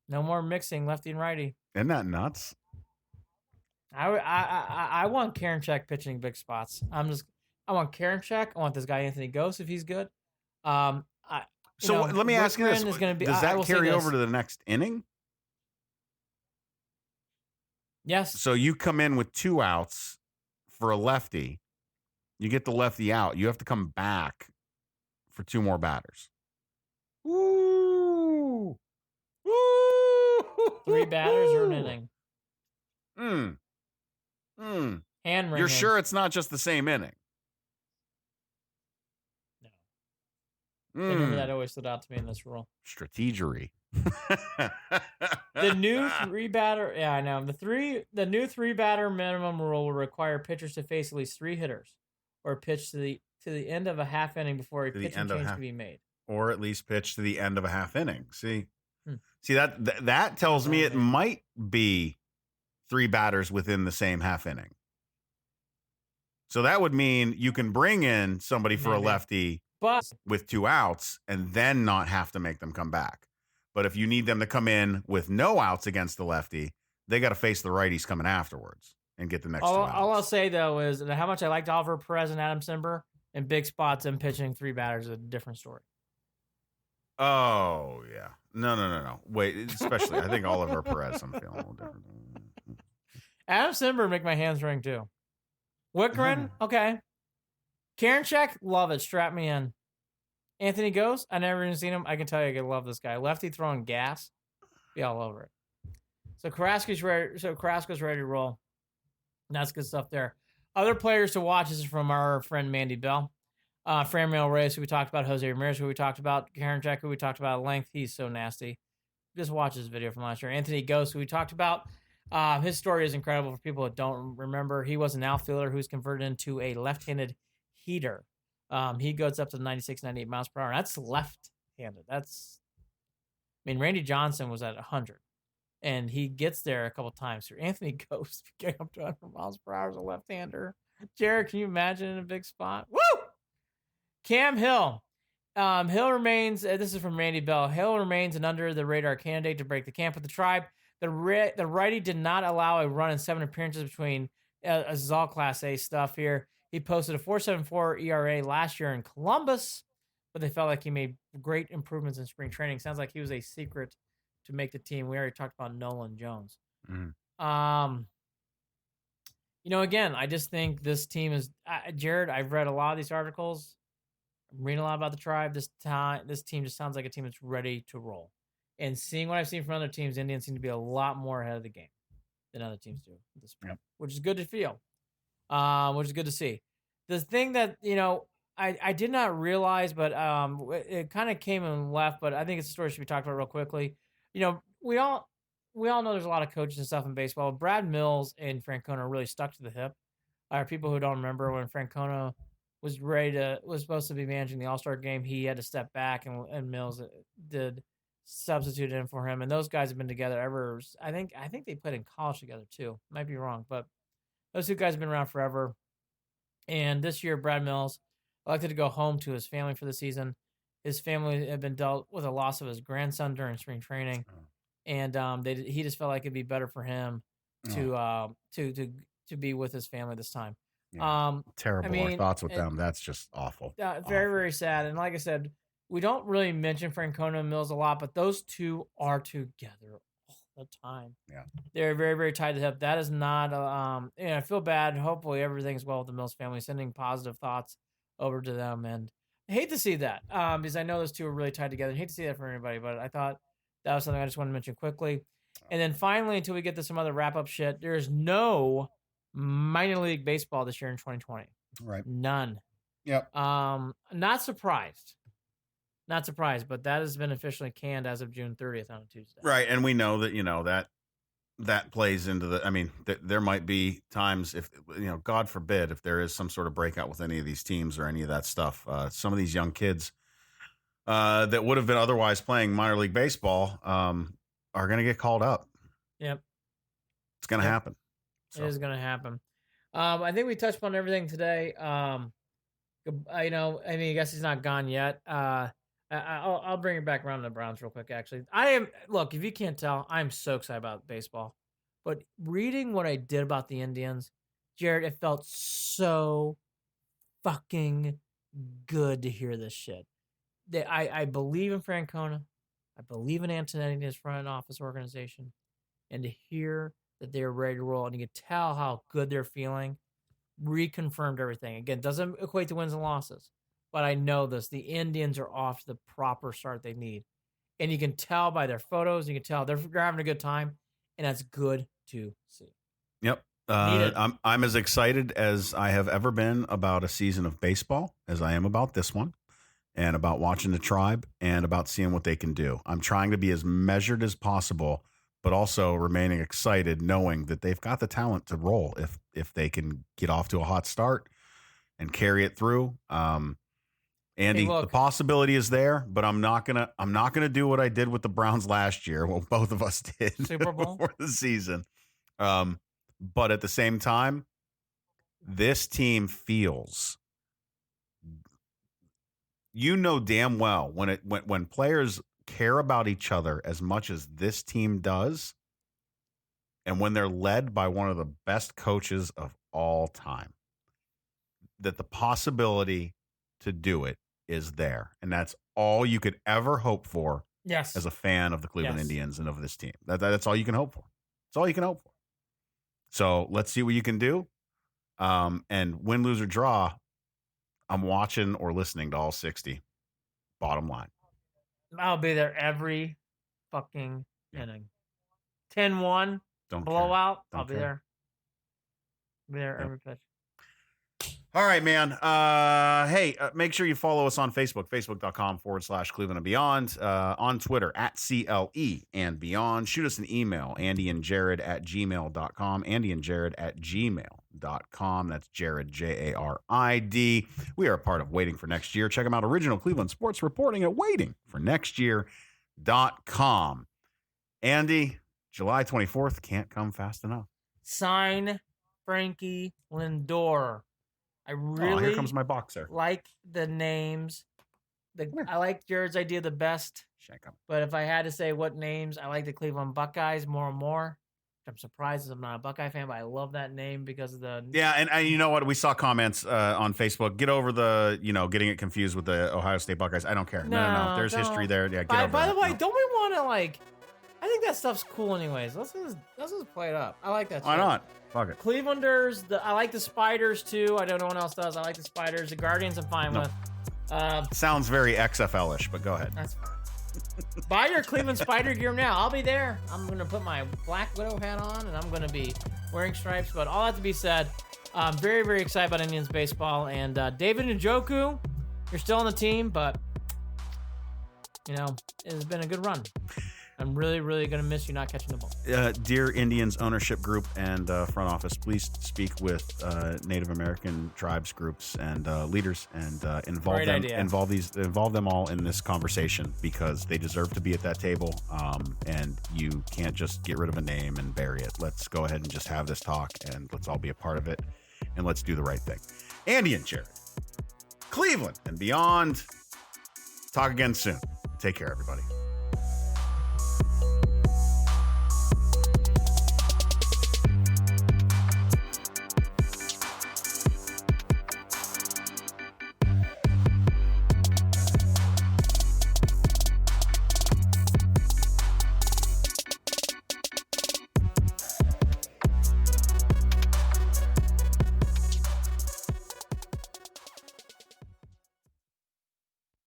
No more mixing lefty and righty. Isn't that nuts? I want Karinchak pitching big spots. I want Karinchak. I want this guy Anthony Ghost if he's good. Let me ask you this: does that carry over to the next inning? Yes. So you come in with 2 outs for a lefty. You get the lefty out. You have to come back for 2 more batters. Woo! Woo! 3 batters or an inning. Hand ring. You're sure it's not just the same inning? No. Remember that always stood out to me in this rule. Strategery. The new 3-batter. Yeah, I know. The new 3-batter minimum rule will require pitchers to face at least 3 hitters, or pitch to the end of a half inning before a pitching change can be made, or at least pitch to the end of a half inning. See that tells me it might be 3 batters within the same half inning. So that would mean you can bring in somebody for a lefty with 2 outs and then not have to make them come back. But if you need them to come in with no outs against the lefty, they got to face the righties coming afterwards and get the next 2 outs. All I'll say, though, is that how much I liked Oliver Perez and Adam Sember in big spots and pitching 3 batters is a different story. Oh, yeah. No. Wait, especially, I think Oliver Perez, I'm feeling a little different. Adam Sember make my hands ring, too. Wickren, okay. Karinchak, love it. Strap me in. Anthony Ghost, I never even seen him. I can tell you I love this guy. Lefty throwing gas. Be all over it. So Carrasco's ready to roll. And that's good stuff there. Other players to watch is from our friend Mandy Bell. Franmil Reyes, who we talked about. Jose Ramirez, who we talked about. Karinchak, who we talked about at length. He's so nasty. Just watch this video from last year. Anthony Ghost, who we talked about. His story is incredible for people that don't remember. He was an outfielder who's converted into a left-handed heater. He goes up to 96, 98 miles per hour. That's left-handed. Randy Johnson was at 100, and he gets there a couple times. So Anthony Ghost getting up to 100 miles per hour as a left-hander. Jared, can you imagine in a big spot? Woo! Cam Hill. Hill remains, this is from Randy Bell, Hill remains an under-the-radar candidate to break the camp with the Tribe. The righty did not allow a run in 7 appearances between, this is all Class A stuff here. He posted a 4.74 ERA last year in Columbus, but they felt like he made great improvements in spring training. Sounds like he was a secret to make the team. We already talked about Nolan Jones. Again, I just think this team is, Jared, I've read a lot of these articles. I'm reading a lot about the Tribe. This team just sounds like a team that's ready to roll. And seeing what I've seen from other teams, Indians seem to be a lot more ahead of the game than other teams do at this point, which is good to feel, which is good to see. The thing that, I did not realize, but it kind of came and left, but I think it's a story that should be talked about real quickly. We all know there's a lot of coaches and stuff in baseball. Brad Mills and Francona are really stuck to the hip. People who don't remember when Francona was supposed to be managing the All-Star game, he had to step back and Mills did substitute in for him, and those guys have been together ever. I think they played in college together too. Might be wrong, but those 2 guys have been around forever. And this year, Brad Mills elected to go home to his family for the season. His family had been dealt with a loss of his grandson during spring training, and he just felt like it'd be better for him to be with his family this time. Yeah. Terrible. I mean, our thoughts with them. That's just awful. Very, Awful. very sad. And like I said, we don't really mention Francona and Mills a lot, but those two are together all the time. Yeah. They're very, very tight to the hip. That is not, I feel bad. Hopefully everything's well with the Mills family, sending positive thoughts over to them. And I hate to see that because I know those two are really tied together. I hate to see that for anybody, but I thought that was something I just wanted to mention quickly. And then finally, until we get to some other wrap-up shit, there's no minor league baseball this year in 2020. Right. None. Yep. Not surprised. Not surprised, but that has been officially canned as of June 30th on a Tuesday. Right, and we know that, that plays into the. I mean, there might be times if God forbid, if there is some sort of breakout with any of these teams or any of that stuff. Some of these young kids that would have been otherwise playing minor league baseball are going to get called up. Yep, it's going to happen. So. It is going to happen. I think we touched on everything today. I guess he's not gone yet. I'll bring it back around to the Browns real quick, actually. Look, if you can't tell, I'm so excited about baseball. But reading what I did about the Indians, Jared, it felt so fucking good to hear this shit. I believe in Francona. I believe in Antonetti and his front office organization. And to hear that they're ready to roll, and you can tell how good they're feeling, reconfirmed everything. Again, doesn't equate to wins and losses. But I know this. The Indians are off to the proper start they need. And you can tell by their photos. You can tell they're having a good time. And that's good to see. Yep. I'm as excited as I have ever been about a season of baseball as I am about this one. And about watching the Tribe and about seeing what they can do. I'm trying to be as measured as possible, but also remaining excited knowing that they've got the talent to roll if they can get off to a hot start and carry it through. Andy, the possibility is there, but I'm not gonna do what I did with the Browns last year. Well, both of us did Super Bowl for the season. But at the same time, this team feels, damn well when players care about each other as much as this team does, and when they're led by one of the best coaches of all time, that the possibility to do it is there. And that's all you could ever hope for. Yes. As a fan of the Cleveland Indians and of this team. That's all you can hope for. That's all you can hope for. So let's see what you can do. And win, lose, or draw, I'm watching or listening to all 60. Bottom line. I'll be there every fucking inning. 10-1. Don't blowout. Don't I'll be care. there. Be there every pitch. All right, man. Hey, make sure you follow us on Facebook, facebook.com/Cleveland and Beyond. On Twitter, @CLE and Beyond. Shoot us an email, andyandjared@gmail.com. andyandjared@gmail.com. That's Jared, Jarid. We are a part of Waiting for Next Year. Check them out. Original Cleveland sports reporting at waitingfornextyear.com. Andy, July 24th can't come fast enough. Sign Frankie Lindor. I really here comes my boxer. like the names. I like Jared's idea the best. But if I had to say what names, I like the Cleveland Buckeyes more and more. I'm surprised I'm not a Buckeye fan, but I love that name because of the... Yeah, and you know what? We saw comments on Facebook. Get over the, getting it confused with the Ohio State Buckeyes. I don't care. No. There's history there. Yeah, get over By the way, No. don't we want to, I think that stuff's cool anyways. Let's just play it up. I like that Why shit. not? Fuck it. Clevelanders, I like the Spiders too. I don't know what else does. I like the Spiders. The Guardians I'm fine with. Sounds very XFL-ish, but go ahead. That's fine. Buy your Cleveland Spider gear now. I'll be there. I'm going to put my Black Widow hat on, and I'm going to be wearing stripes. But all that to be said, I'm very, very excited about Indians baseball. And David Njoku, you're still on the team, but, it has been a good run. I'm really, really going to miss you not catching the ball. Dear Indians ownership group and front office, please speak with Native American tribes groups and leaders and involve them all in this conversation because they deserve to be at that table. And you can't just get rid of a name and bury it. Let's go ahead and just have this talk and let's all be a part of it and let's do the right thing. Andy and Jared, Cleveland and Beyond. Talk again soon. Take care, everybody.